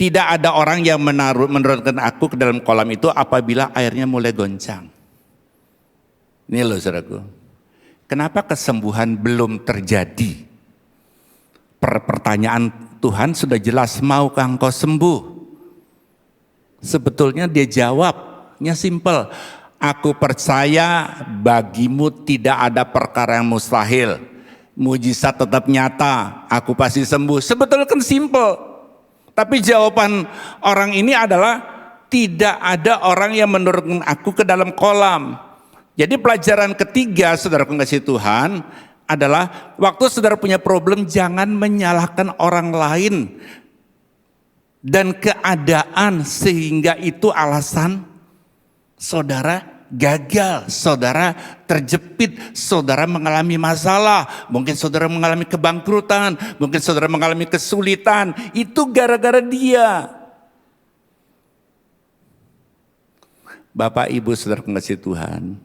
Tidak ada orang yang menurunkan aku ke dalam kolam itu apabila airnya mulai goncang. Ini loh, saudaraku. Kenapa kesembuhan belum terjadi? Pertanyaan Tuhan sudah jelas, maukah engkau sembuh? Sebetulnya dia jawabnya simpel. Aku percaya bagimu tidak ada perkara yang mustahil. Mujizat tetap nyata, aku pasti sembuh. Sebetulnya kan simpel. Tapi jawaban orang ini adalah tidak ada orang yang menurunkan aku ke dalam kolam. Jadi pelajaran ketiga, saudara kasih Tuhan, adalah waktu saudara punya problem, jangan menyalahkan orang lain dan keadaan sehingga itu alasan saudara gagal, saudara terjepit, saudara mengalami masalah, mungkin saudara mengalami kebangkrutan, mungkin saudara mengalami kesulitan, itu gara-gara dia. Bapak Ibu saudara kasih Tuhan,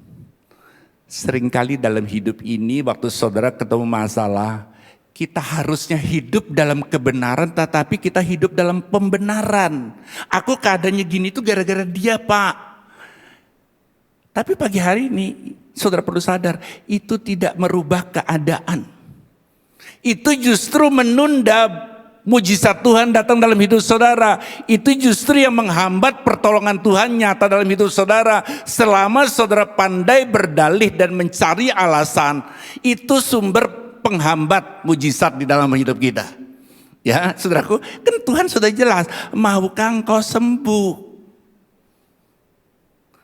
seringkali dalam hidup ini waktu saudara ketemu masalah, kita harusnya hidup dalam kebenaran, tetapi kita hidup dalam pembenaran. Aku keadaannya gini itu gara-gara dia, Pak. Tapi pagi hari ini, saudara perlu sadar, itu tidak merubah keadaan. Itu justru menunda mujizat Tuhan datang dalam hidup saudara. Itu justru yang menghambat pertolongan Tuhan nyata dalam hidup saudara. Selama saudara pandai berdalih dan mencari alasan, itu sumber penghambat mujizat di dalam hidup kita. Ya, saudaraku, kan Tuhan sudah jelas, maukah engkau sembuh?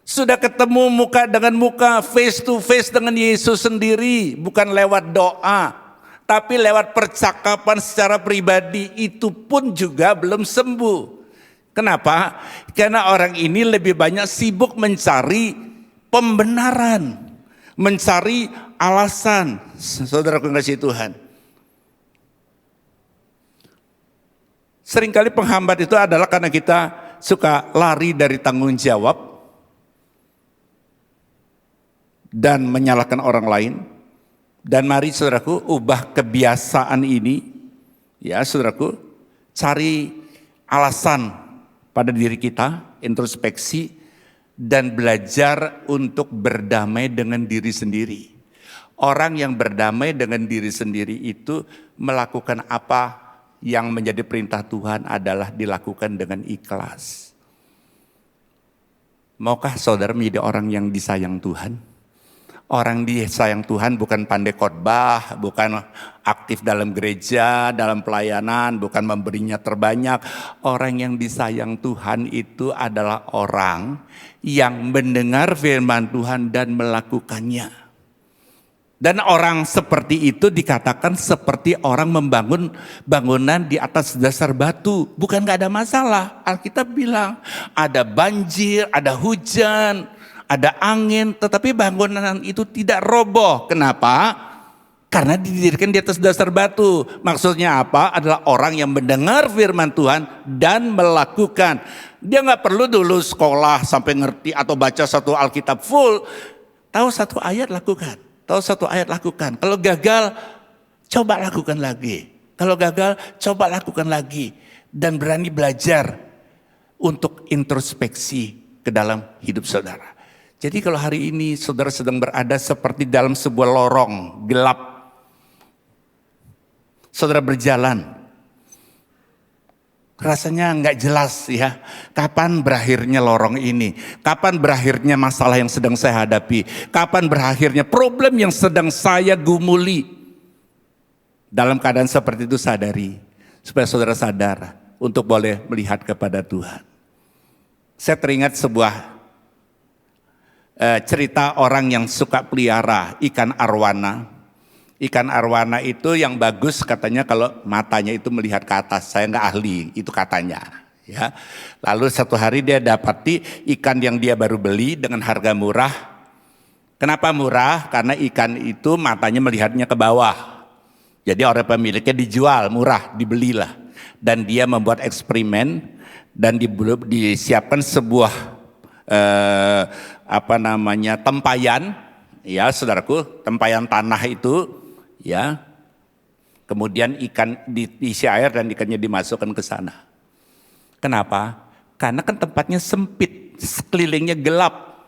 Sudah ketemu muka dengan muka, face to face dengan Yesus sendiri, bukan lewat doa, tapi lewat percakapan secara pribadi, itu pun juga belum sembuh. Kenapa? Karena orang ini lebih banyak sibuk mencari pembenaran, mencari alasan. Saudara kasih Tuhan, seringkali penghambat itu adalah karena kita suka lari dari tanggung jawab dan menyalahkan orang lain. Dan mari saudaraku ubah kebiasaan ini, ya saudaraku, cari alasan pada diri kita, introspeksi, dan belajar untuk berdamai dengan diri sendiri. Orang yang berdamai dengan diri sendiri itu melakukan apa yang menjadi perintah Tuhan adalah dilakukan dengan ikhlas. Maukah saudara menjadi orang yang disayang Tuhan? Orang disayang Tuhan bukan pandai khotbah, bukan aktif dalam gereja, dalam pelayanan, bukan memberinya terbanyak. Orang yang disayang Tuhan itu adalah orang yang mendengar firman Tuhan dan melakukannya. Dan orang seperti itu dikatakan seperti orang membangun bangunan di atas dasar batu. Bukan gak ada masalah, Alkitab bilang ada banjir, ada hujan, ada angin, tetapi bangunan itu tidak roboh. Kenapa? Karena didirikan di atas dasar batu. Maksudnya apa? Adalah orang yang mendengar firman Tuhan dan melakukan. Dia gak perlu dulu sekolah sampai ngerti atau baca satu Alkitab full. Tahu satu ayat lakukan. Tahu satu ayat lakukan. Kalau gagal, coba lakukan lagi. Kalau gagal, coba lakukan lagi. Dan berani belajar untuk introspeksi ke dalam hidup saudara. Jadi kalau hari ini saudara sedang berada seperti dalam sebuah lorong gelap. Saudara berjalan. Rasanya nggak jelas ya. Kapan berakhirnya lorong ini? Kapan berakhirnya masalah yang sedang saya hadapi? Kapan berakhirnya problem yang sedang saya gumuli? Dalam keadaan seperti itu sadari. Supaya saudara sadar untuk boleh melihat kepada Tuhan. Saya teringat sebuah cerita orang yang suka pelihara ikan arwana. Ikan arwana itu yang bagus katanya kalau matanya itu melihat ke atas. Saya nggak ahli, itu katanya. Ya. Lalu satu hari dia dapati ikan yang dia baru beli dengan harga murah. Kenapa murah? Karena ikan itu matanya melihatnya ke bawah. Jadi orang pemiliknya dijual murah, dibelilah. Dan dia membuat eksperimen dan disiapkan sebuah tempayan, ya saudaraku, tempayan tanah itu. Ya, kemudian ikan diisi air dan ikannya dimasukkan ke sana. Kenapa? Karena kan tempatnya sempit, sekelilingnya gelap.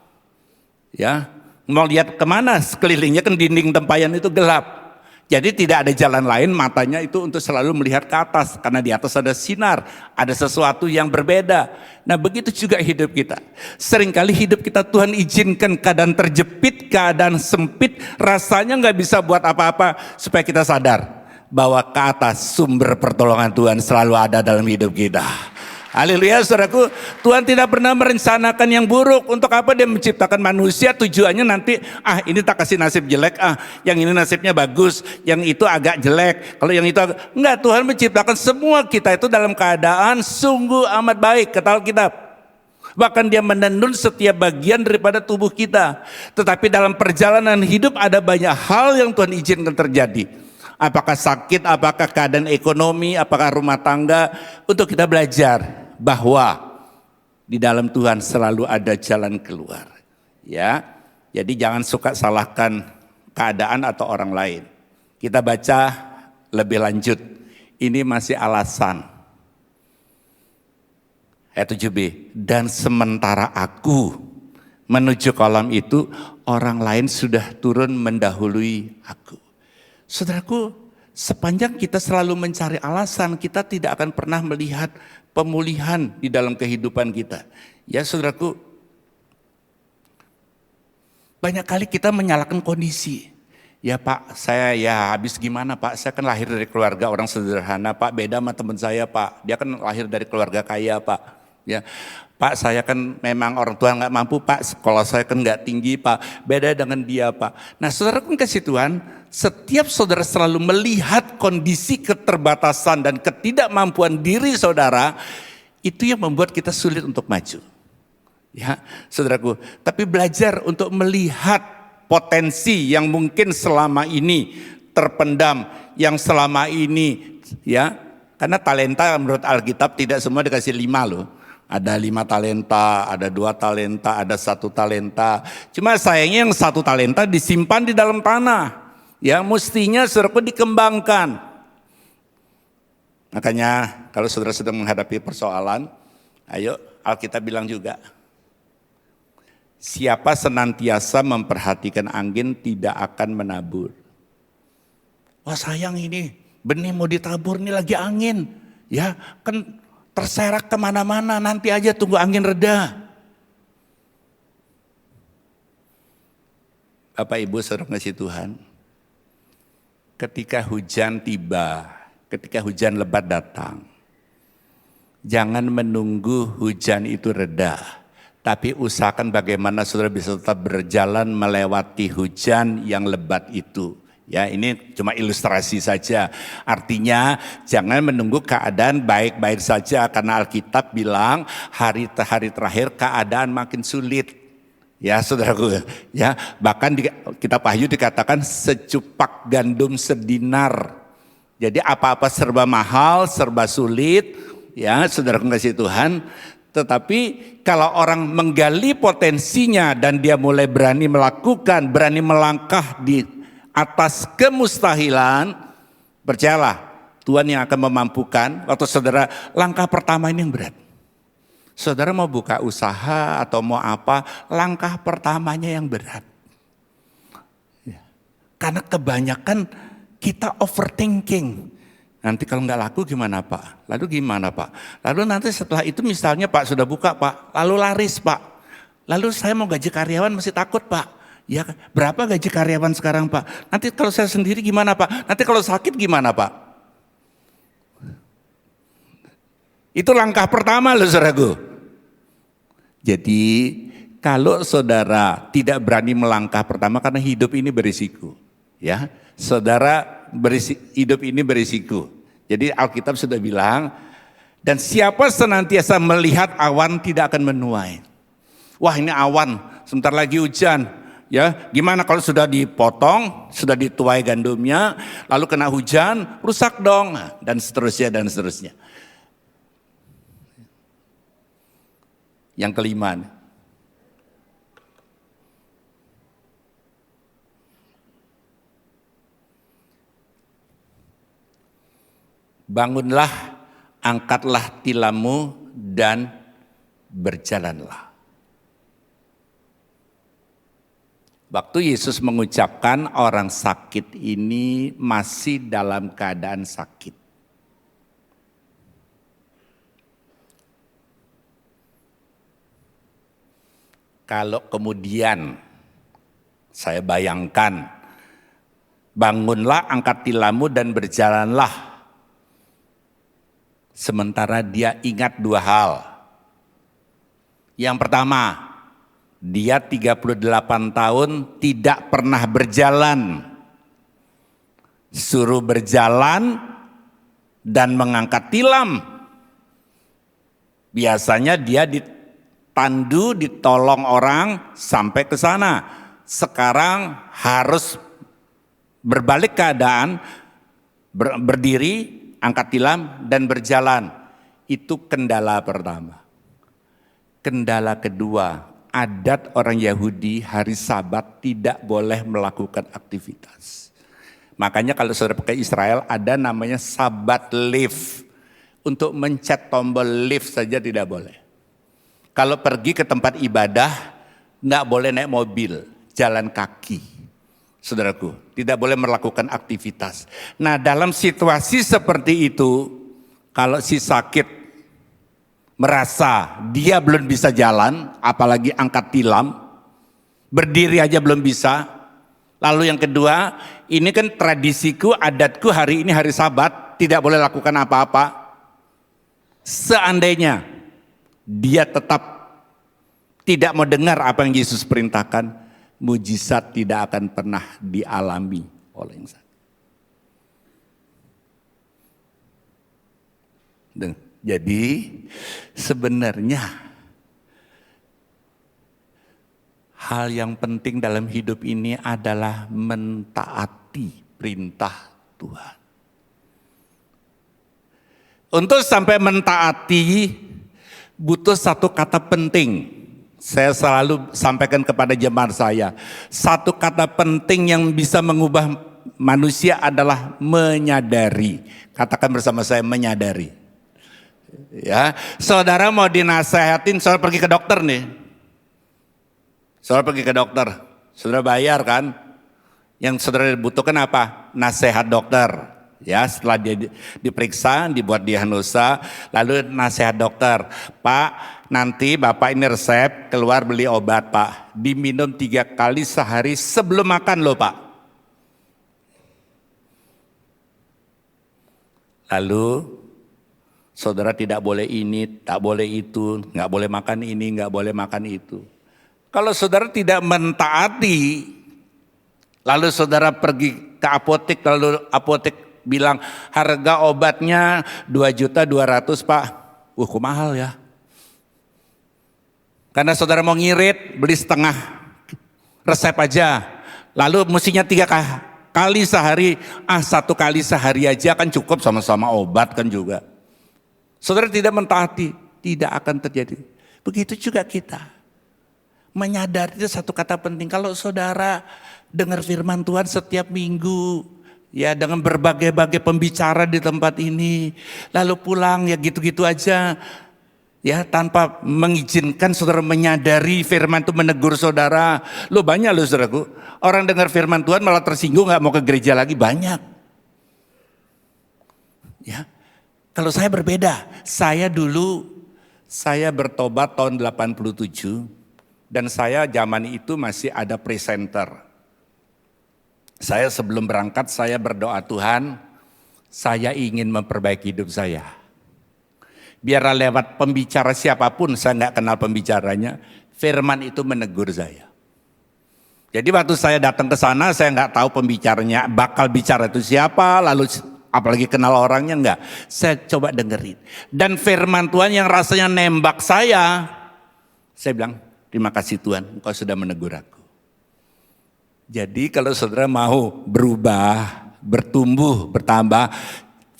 Ya, mau lihat kemana? Sekelilingnya kan dinding tempayan itu gelap. Jadi tidak ada jalan lain matanya itu untuk selalu melihat ke atas. Karena di atas ada sinar, ada sesuatu yang berbeda. Nah begitu juga hidup kita. Seringkali hidup kita Tuhan izinkan keadaan terjepit, keadaan sempit. Rasanya gak bisa buat apa-apa supaya kita sadar bahwa ke atas sumber pertolongan Tuhan selalu ada dalam hidup kita. Haleluya saudaraku, Tuhan tidak pernah merencanakan yang buruk. Untuk apa dia menciptakan manusia? Tujuannya nanti, ini tak kasih nasib jelek, yang ini nasibnya bagus, yang itu agak jelek. Kalau yang itu enggak, Tuhan menciptakan semua kita itu dalam keadaan sungguh amat baik, kata Alkitab. Bahkan dia menenun setiap bagian daripada tubuh kita. Tetapi dalam perjalanan hidup ada banyak hal yang Tuhan izinkan terjadi. Apakah sakit, apakah keadaan ekonomi, apakah rumah tangga, untuk kita belajar bahwa di dalam Tuhan selalu ada jalan keluar. Ya, jadi jangan suka salahkan keadaan atau orang lain. Kita baca lebih lanjut. Ini masih alasan. Ayat 7b. Dan sementara aku menuju kolam itu, orang lain sudah turun mendahului aku. Saudaraku, sepanjang kita selalu mencari alasan, kita tidak akan pernah melihat pemulihan di dalam kehidupan kita. Ya saudaraku, banyak kali kita menyalahkan kondisi. Ya Pak, saya ya habis gimana Pak, saya kan lahir dari keluarga orang sederhana Pak, beda sama teman saya Pak, dia kan lahir dari keluarga kaya Pak. Ya Pak, saya kan memang orang tua nggak mampu Pak, sekolah saya kan nggak tinggi Pak, beda dengan dia Pak. Nah saudara pun kasih Tuhan, setiap saudara selalu melihat kondisi keterbatasan dan ketidakmampuan diri saudara, itu yang membuat kita sulit untuk maju. Ya, saudaraku, tapi belajar untuk melihat potensi yang mungkin selama ini terpendam, yang selama ini ya, karena talenta menurut Alkitab tidak semua dikasih 5 loh. Ada 5 talenta, ada 2 talenta, ada 1 talenta. Cuma sayangnya yang 1 talenta disimpan di dalam tanah. Ya mestinya saudaraku dikembangkan. Makanya kalau saudara sedang menghadapi persoalan, ayo Alkitab bilang juga, siapa senantiasa memperhatikan angin tidak akan menabur. Wah sayang ini, benih mau ditabur ini lagi angin. Ya kan terserak kemana-mana, nanti aja tunggu angin reda. Bapak Ibu saudara kasih Tuhan, ketika hujan tiba, ketika hujan lebat datang, jangan menunggu hujan itu reda, tapi usahakan bagaimana saudara bisa tetap berjalan melewati hujan yang lebat itu. Ya ini cuma ilustrasi saja, artinya jangan menunggu keadaan baik-baik saja, karena Alkitab bilang hari-hari terakhir keadaan makin sulit. Ya saudaraku, ya bahkan di kitab Wahyu dikatakan secupak gandum sedinar. Jadi apa-apa serba mahal, serba sulit. Ya saudaraku kasih Tuhan, Tetapi kalau orang menggali potensinya dan dia mulai berani melakukan, berani melangkah di atas kemustahilan, percayalah Tuhan yang akan memampukan. Waktu saudara langkah pertama ini yang berat. Saudara mau buka usaha atau mau apa, langkah pertamanya yang berat. Ya. Karena kebanyakan kita overthinking. Nanti kalau nggak laku gimana Pak? Lalu gimana Pak? Lalu nanti setelah itu misalnya Pak sudah buka Pak, lalu laris Pak. Lalu saya mau gaji karyawan masih takut Pak. Ya berapa gaji karyawan sekarang Pak? Nanti kalau saya sendiri gimana Pak? Nanti kalau sakit gimana Pak? Itu langkah pertama loh saudaraku. Jadi kalau saudara tidak berani melangkah pertama karena hidup ini berisiko. Ya, saudara hidup ini berisiko. Jadi Alkitab sudah bilang, dan siapa senantiasa melihat awan tidak akan menuai. Wah ini awan, sebentar lagi hujan. Ya, gimana kalau sudah dipotong, sudah dituai gandumnya, lalu kena hujan, rusak dong, dan seterusnya dan seterusnya. Yang kelima, bangunlah, angkatlah tilammu dan berjalanlah. Waktu Yesus mengucapkan orang sakit ini masih dalam keadaan sakit. Kalau kemudian saya bayangkan, bangunlah, angkat tilammu dan berjalanlah. Sementara dia ingat dua hal. Yang pertama, dia 38 tahun tidak pernah berjalan. Suruh berjalan dan mengangkat tilam. Biasanya dia ditandu, ditolong orang sampai ke sana. Sekarang harus berbalik keadaan, berdiri, angkat tilam dan berjalan. Itu kendala pertama. Kendala kedua, adat orang Yahudi hari Sabat tidak boleh melakukan aktivitas. Makanya kalau saudara pakai Israel ada namanya Sabat lift. Untuk mencet tombol lift saja tidak boleh. Kalau pergi ke tempat ibadah nggak boleh naik mobil, jalan kaki. Saudaraku, tidak boleh melakukan aktivitas. Nah dalam situasi seperti itu, kalau si sakit merasa dia belum bisa jalan, apalagi angkat tilam, berdiri aja belum bisa. Lalu yang kedua, ini kan tradisiku, adatku hari ini hari Sabat, tidak boleh lakukan apa-apa. Seandainya dia tetap tidak mau dengar apa yang Yesus perintahkan, mujizat tidak akan pernah dialami oleh yang sakit. Jadi sebenarnya hal yang penting dalam hidup ini adalah mentaati perintah Tuhan. Untuk sampai mentaati butuh satu kata penting. Saya selalu sampaikan kepada jemaat saya, satu kata penting yang bisa mengubah manusia adalah menyadari. Katakan bersama saya, menyadari. Ya, saudara mau dinasehatin, saudara pergi ke dokter nih. Saudara pergi ke dokter, saudara bayar kan? Yang saudara butuhkan apa? Nasihat dokter. Ya, setelah dia diperiksa, dibuat diagnosa, lalu nasihat dokter. Pak, nanti Bapak ini resep, keluar beli obat Pak. Diminum 3 kali sehari sebelum makan loh Pak. Lalu, saudara tidak boleh ini, tak boleh itu, nggak boleh makan ini, nggak boleh makan itu. Kalau saudara tidak mentaati, lalu saudara pergi ke apotek, lalu apotek bilang harga obatnya 2.200.000 Pak. Kok mahal ya? Karena saudara mau ngirit, beli setengah resep aja. Lalu mestinya 3 kali sehari. 1 kali sehari aja kan cukup, sama-sama obat kan juga. Saudara tidak mentaati, tidak akan terjadi. Begitu juga kita. Menyadari itu satu kata penting. Kalau saudara dengar firman Tuhan setiap minggu, ya dengan berbagai-bagai pembicara di tempat ini, lalu pulang ya gitu-gitu aja, ya tanpa mengizinkan saudara menyadari firman itu menegur saudara. Lo banyak loh saudaraku, orang dengar firman Tuhan malah tersinggung, nggak mau ke gereja lagi, banyak. Ya, kalau saya berbeda, saya bertobat tahun 87 dan saya zaman itu masih ada presenter. Saya sebelum berangkat saya berdoa, Tuhan, saya ingin memperbaiki hidup saya. Biarlah lewat pembicara siapapun, saya nggak kenal pembicaranya, firman itu menegur saya. Jadi waktu saya datang ke sana, saya nggak tahu pembicaranya bakal bicara itu siapa, lalu apalagi kenal orangnya enggak. Saya coba dengerin. Dan firman Tuhan yang rasanya nembak saya bilang, terima kasih Tuhan, Engkau sudah menegur aku. Jadi kalau saudara mau berubah, bertumbuh, bertambah,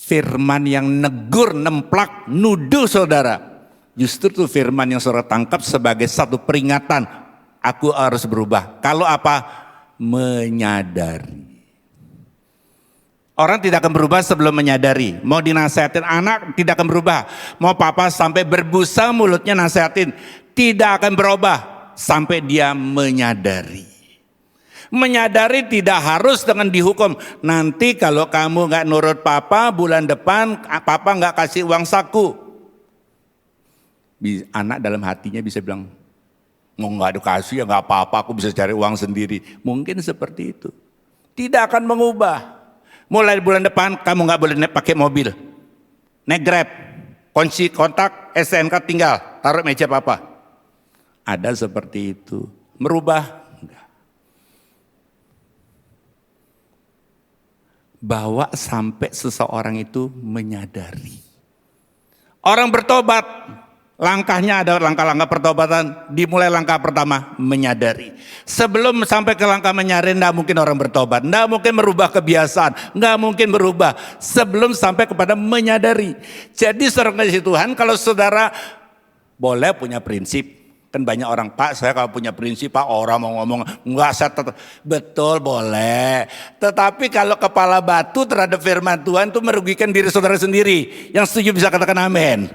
firman yang negur, nemplak, nuduh saudara, justru itu firman yang saudara tangkap sebagai satu peringatan, aku harus berubah. Kalau apa? Menyadari. Orang tidak akan berubah sebelum menyadari. Mau dinasehatin anak tidak akan berubah. Mau papa sampai berbusa mulutnya nasehatin, tidak akan berubah sampai dia menyadari. Menyadari tidak harus dengan dihukum. Nanti kalau kamu gak nurut papa, bulan depan papa gak kasih uang saku. Anak dalam hatinya bisa bilang, mau gak dikasih ya gak apa-apa, aku bisa cari uang sendiri. Mungkin seperti itu. Tidak akan mengubah. Mulai bulan depan kamu gak boleh pakai mobil. Naik Grab, kunci kontak, STNK tinggal, taruh meja papa. Ada seperti itu. Merubah. Bawa sampai seseorang itu menyadari. Orang bertobat, langkahnya ada langkah-langkah pertobatan. Dimulai langkah pertama, menyadari. Sebelum sampai ke langkah menyadari, tidak mungkin orang bertobat. Tidak mungkin merubah kebiasaan, tidak mungkin berubah. Sebelum sampai kepada menyadari. Jadi saudara kasih Tuhan, kalau saudara boleh punya prinsip. Kan banyak orang, Pak saya kalau punya prinsip Pak, orang mau ngomong enggak, saya tetap. Betul boleh, tetapi kalau kepala batu terhadap firman Tuhan itu merugikan diri saudara sendiri. Yang setuju bisa katakan amin.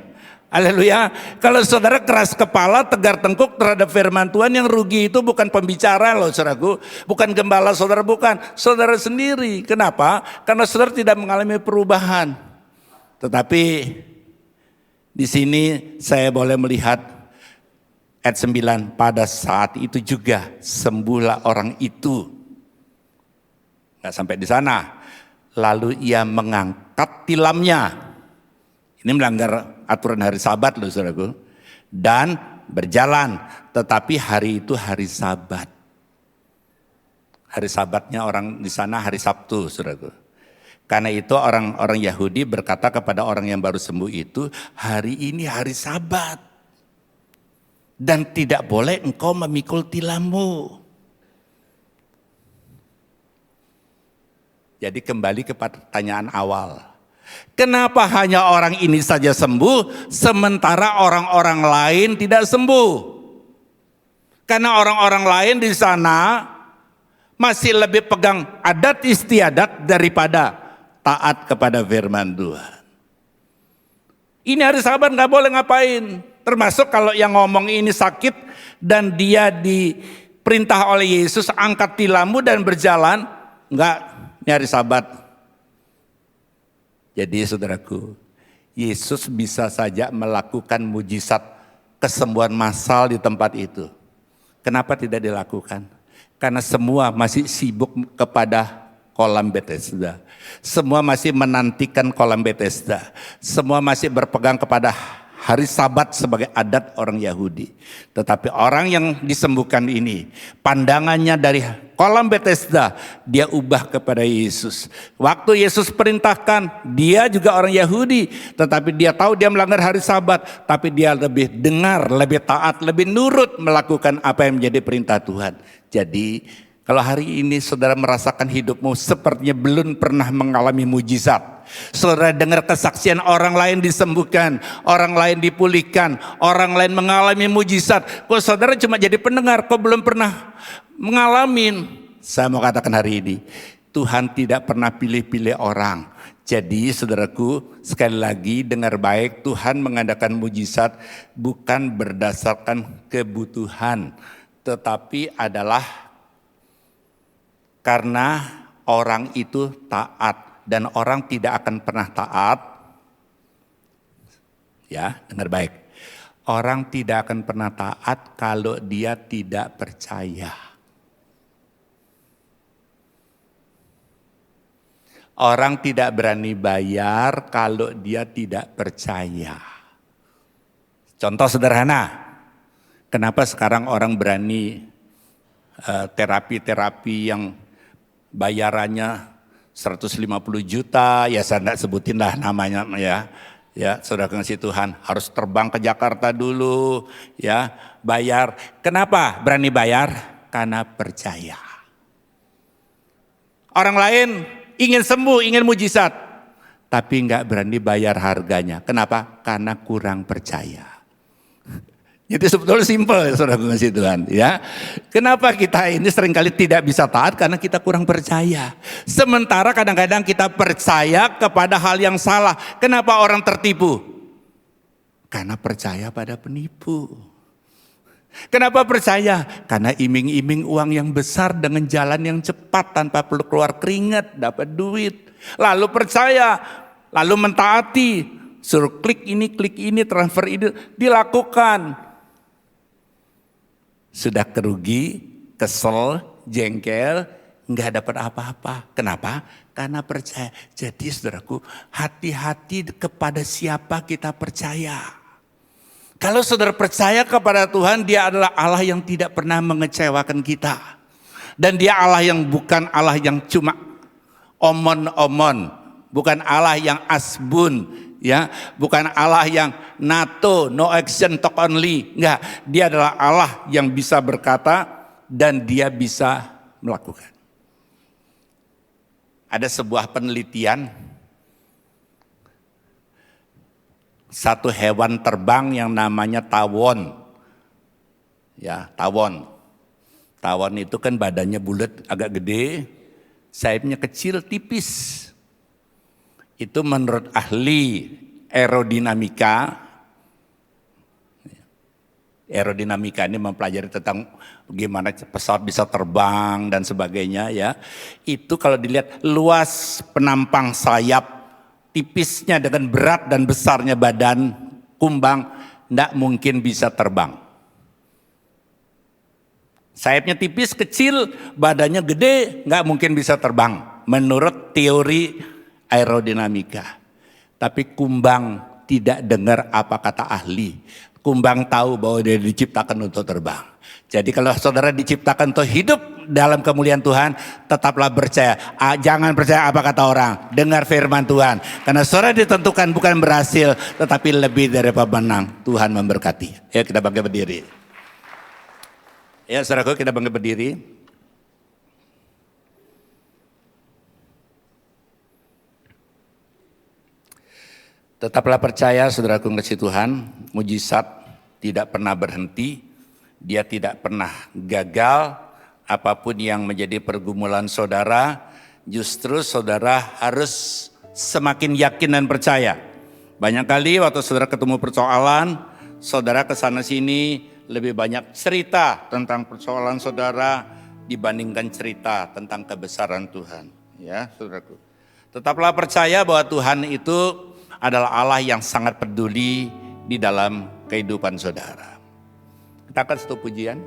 Haleluya. Kalau saudara keras kepala, tegar tengkuk terhadap firman Tuhan, yang rugi itu bukan pembicara loh saudaraku, bukan gembala saudara, bukan saudara sendiri. Kenapa? Karena saudara tidak mengalami perubahan. Tetapi di sini saya boleh melihat ayat 9, pada saat itu juga sembuhlah orang itu. Nggak sampai di sana. Lalu ia mengangkat tilamnya. Ini melanggar aturan hari Sabat loh saudaraku. Dan berjalan. Tetapi hari itu hari Sabat. Hari Sabatnya orang di sana hari Sabtu saudaraku. Karena itu orang Yahudi berkata kepada orang yang baru sembuh itu, hari ini hari Sabat. Dan tidak boleh engkau memikul tilammu. Jadi kembali ke pertanyaan awal. Kenapa hanya orang ini saja sembuh, sementara orang-orang lain tidak sembuh? Karena orang-orang lain di sana masih lebih pegang adat istiadat daripada taat kepada firman Tuhan. Ini hari Sabat gak boleh ngapain. Termasuk kalau yang ngomong ini sakit dan dia diperintah oleh Yesus angkat tilammu dan berjalan, enggak, ini hari Sabat. Jadi saudaraku, Yesus bisa saja melakukan mujizat kesembuhan massal di tempat itu. Kenapa tidak dilakukan? Karena semua masih sibuk kepada kolam Bethesda. Semua masih menantikan kolam Bethesda. Semua masih berpegang kepada hari Sabat sebagai adat orang Yahudi. Tetapi orang yang disembuhkan ini, pandangannya dari kolam Bethesda, dia ubah kepada Yesus. Waktu Yesus perintahkan, dia juga orang Yahudi, tetapi dia tahu dia melanggar hari Sabat, tapi dia lebih dengar, lebih taat, lebih nurut melakukan apa yang menjadi perintah Tuhan. Jadi kalau hari ini saudara merasakan hidupmu sepertinya belum pernah mengalami mujizat, Saudara dengar kesaksian orang lain disembuhkan, orang lain dipulihkan, orang lain mengalami mujizat. Kok saudara cuma jadi pendengar, kok belum pernah mengalami? Saya mau katakan hari ini, Tuhan tidak pernah pilih-pilih orang. Jadi saudaraku, sekali lagi dengar baik, Tuhan mengadakan mujizat bukan berdasarkan kebutuhan, tetapi adalah karena orang itu taat. Dan orang tidak akan pernah taat. Ya, dengar baik. Orang tidak akan pernah taat kalau dia tidak percaya. Orang tidak berani bayar kalau dia tidak percaya. Contoh sederhana, kenapa sekarang orang berani terapi-terapi yang bayarannya 150 juta, ya saya tidak sebutin lah namanya ya. Ya, saudara kasih Tuhan, harus terbang ke Jakarta dulu, ya, bayar. Kenapa berani bayar? Karena percaya. Orang lain ingin sembuh, ingin mujizat, tapi nggak berani bayar harganya. Kenapa? Karena kurang percaya. Itu sebetulnya simpel ya saudara kasih Tuhan ya. Kenapa kita ini seringkali tidak bisa taat? Karena kita kurang percaya. Sementara kadang-kadang kita percaya kepada hal yang salah. Kenapa orang tertipu? Karena percaya pada penipu. Kenapa percaya? Karena iming-iming uang yang besar dengan jalan yang cepat tanpa perlu keluar keringat, dapat duit. Lalu percaya, lalu mentaati. Suruh klik ini, transfer ini, dilakukan. Sudah kerugi, kesel, jengkel, nggak dapat apa-apa. Kenapa? Karena percaya. Jadi saudaraku, hati-hati kepada siapa kita percaya. Kalau saudara percaya kepada Tuhan, Dia adalah Allah yang tidak pernah mengecewakan kita. Dan Dia Allah yang bukan Allah yang cuma omon-omon, bukan Allah yang asbun, ya, bukan Allah yang NATO, no action talk only. Enggak, Dia adalah Allah yang bisa berkata dan Dia bisa melakukan. Ada sebuah penelitian, satu hewan terbang yang namanya tawon. Ya, tawon. Tawon itu kan badannya bulat, agak gede, sayapnya kecil, tipis. Itu menurut ahli aerodinamika ini mempelajari tentang bagaimana pesawat bisa terbang dan sebagainya ya. Itu kalau dilihat luas penampang sayap, tipisnya dengan berat dan besarnya badan kumbang, tidak mungkin bisa terbang. Sayapnya tipis, kecil, badannya gede, nggak mungkin bisa terbang. Menurut teori aerodinamika. Tapi kumbang tidak dengar apa kata ahli. Kumbang tahu bahwa dia diciptakan untuk terbang. Jadi kalau saudara diciptakan untuk hidup dalam kemuliaan Tuhan, tetaplah percaya. Jangan percaya apa kata orang. Dengar firman Tuhan. Karena saudara ditentukan bukan berhasil, tetapi lebih dari pemenang. Tuhan memberkati. Ya, kita bangkit berdiri. Ya saudaraku, kita bangkit berdiri. Tetaplah percaya saudaraku kasih Tuhan, mujizat tidak pernah berhenti, dia tidak pernah gagal, apapun yang menjadi pergumulan saudara, justru saudara harus semakin yakin dan percaya. Banyak kali waktu saudara ketemu persoalan, saudara kesana sini lebih banyak cerita tentang persoalan saudara dibandingkan cerita tentang kebesaran Tuhan. Ya saudaraku, tetaplah percaya bahwa Tuhan itu adalah Allah yang sangat peduli di dalam kehidupan saudara. Kita akan satu pujian.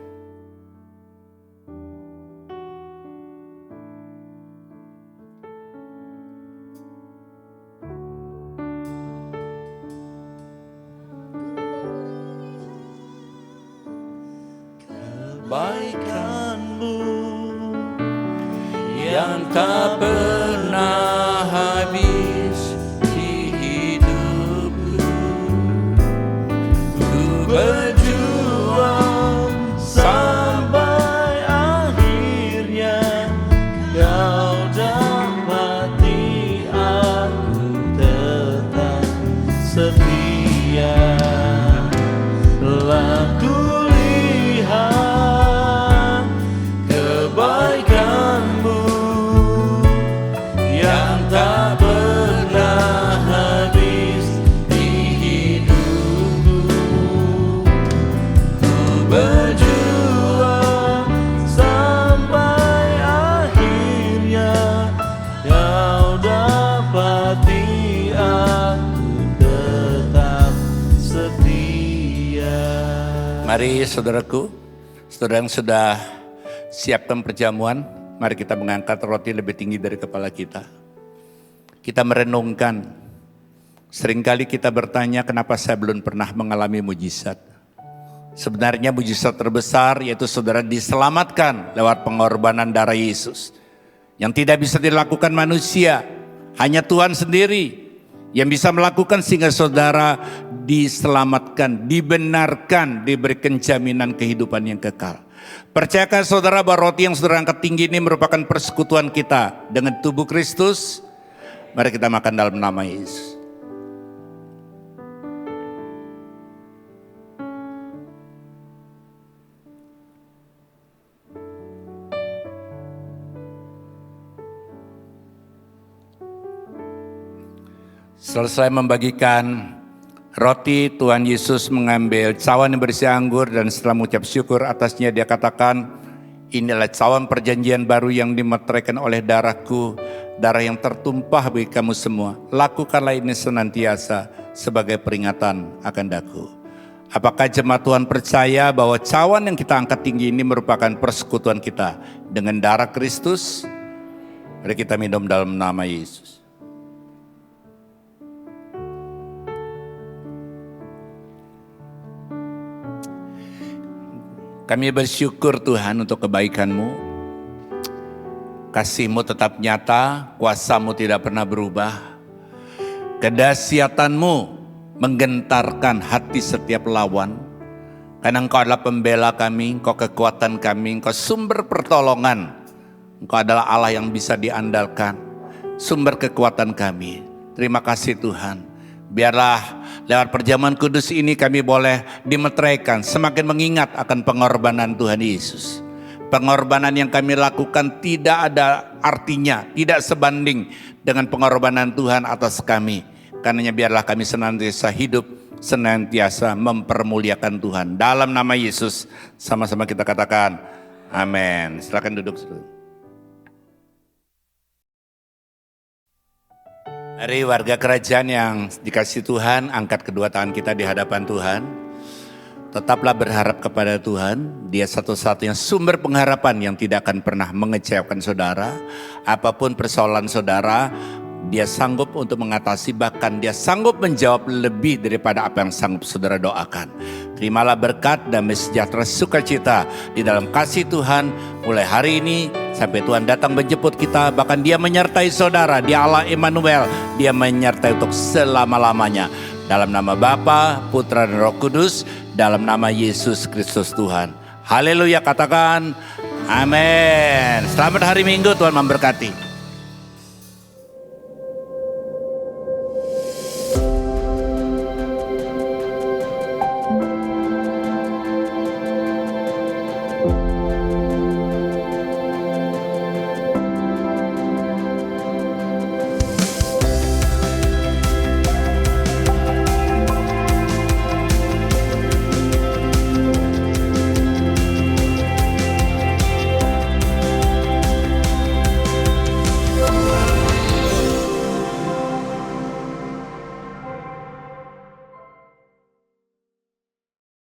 Kebaikanmu yang tak pernah habis di hidupku, ku berjuang sampai akhirnya kau dapati aku. berjuang sampai akhirnya kau dapati aku tetap setia. Mari saudaraku, saudara yang sudah siapkan perjamuan, mari kita mengangkat roti lebih tinggi dari kepala kita. Kita merenungkan, seringkali kita bertanya kenapa saya belum pernah mengalami mujizat. Sebenarnya mujizat terbesar yaitu saudara diselamatkan lewat pengorbanan darah Yesus. Yang tidak bisa dilakukan manusia, hanya Tuhan sendiri yang bisa melakukan sehingga saudara diselamatkan, dibenarkan, diberikan jaminan kehidupan yang kekal. Percayakah saudara bahwa roti yang saudara angkat tinggi ini merupakan persekutuan kita dengan tubuh Kristus? Mari kita makan dalam nama Yesus. Selesai membagikan roti, Tuhan Yesus mengambil cawan yang berisi anggur dan setelah mengucap syukur atasnya dia katakan, inilah cawan perjanjian baru yang dimeteraikan oleh darahku, darah yang tertumpah bagi kamu semua. Lakukanlah ini senantiasa sebagai peringatan akan daku. Apakah jemaat Tuhan percaya bahwa cawan yang kita angkat tinggi ini merupakan persekutuan kita dengan darah Kristus? Mari kita minum dalam nama Yesus. Kami bersyukur Tuhan untuk kebaikan-Mu. Kasih-Mu tetap nyata, kuasa-Mu tidak pernah berubah. Kedahsyatan-Mu menggentarkan hati setiap lawan. Karena Engkau adalah pembela kami, Engkau kekuatan kami, Engkau sumber pertolongan. Engkau adalah Allah yang bisa diandalkan, sumber kekuatan kami. Terima kasih Tuhan. Biarlah lewat perjamuan kudus ini kami boleh dimeteraikan, semakin mengingat akan pengorbanan Tuhan Yesus. Pengorbanan yang kami lakukan tidak ada artinya, tidak sebanding dengan pengorbanan Tuhan atas kami. Karenanya biarlah kami senantiasa hidup, senantiasa mempermuliakan Tuhan. Dalam nama Yesus sama-sama kita katakan amin. Silakan duduk. Mari warga kerajaan yang dikasihi Tuhan, angkat kedua tangan kita di hadapan Tuhan. Tetaplah berharap kepada Tuhan. Dia satu-satunya sumber pengharapan yang tidak akan pernah mengecewakan saudara. Apapun persoalan saudara, Dia sanggup untuk mengatasi, bahkan Dia sanggup menjawab lebih daripada apa yang sanggup saudara doakan. Terimalah berkat, damai sejahtera, sukacita di dalam kasih Tuhan mulai hari ini sampai Tuhan datang menjemput kita. Bahkan Dia menyertai saudara, Dia Allah Immanuel, Dia menyertai untuk selama-lamanya. Dalam nama Bapa, Putra dan Roh Kudus, dalam nama Yesus Kristus Tuhan. Haleluya, katakan amin. Selamat hari Minggu, Tuhan memberkati.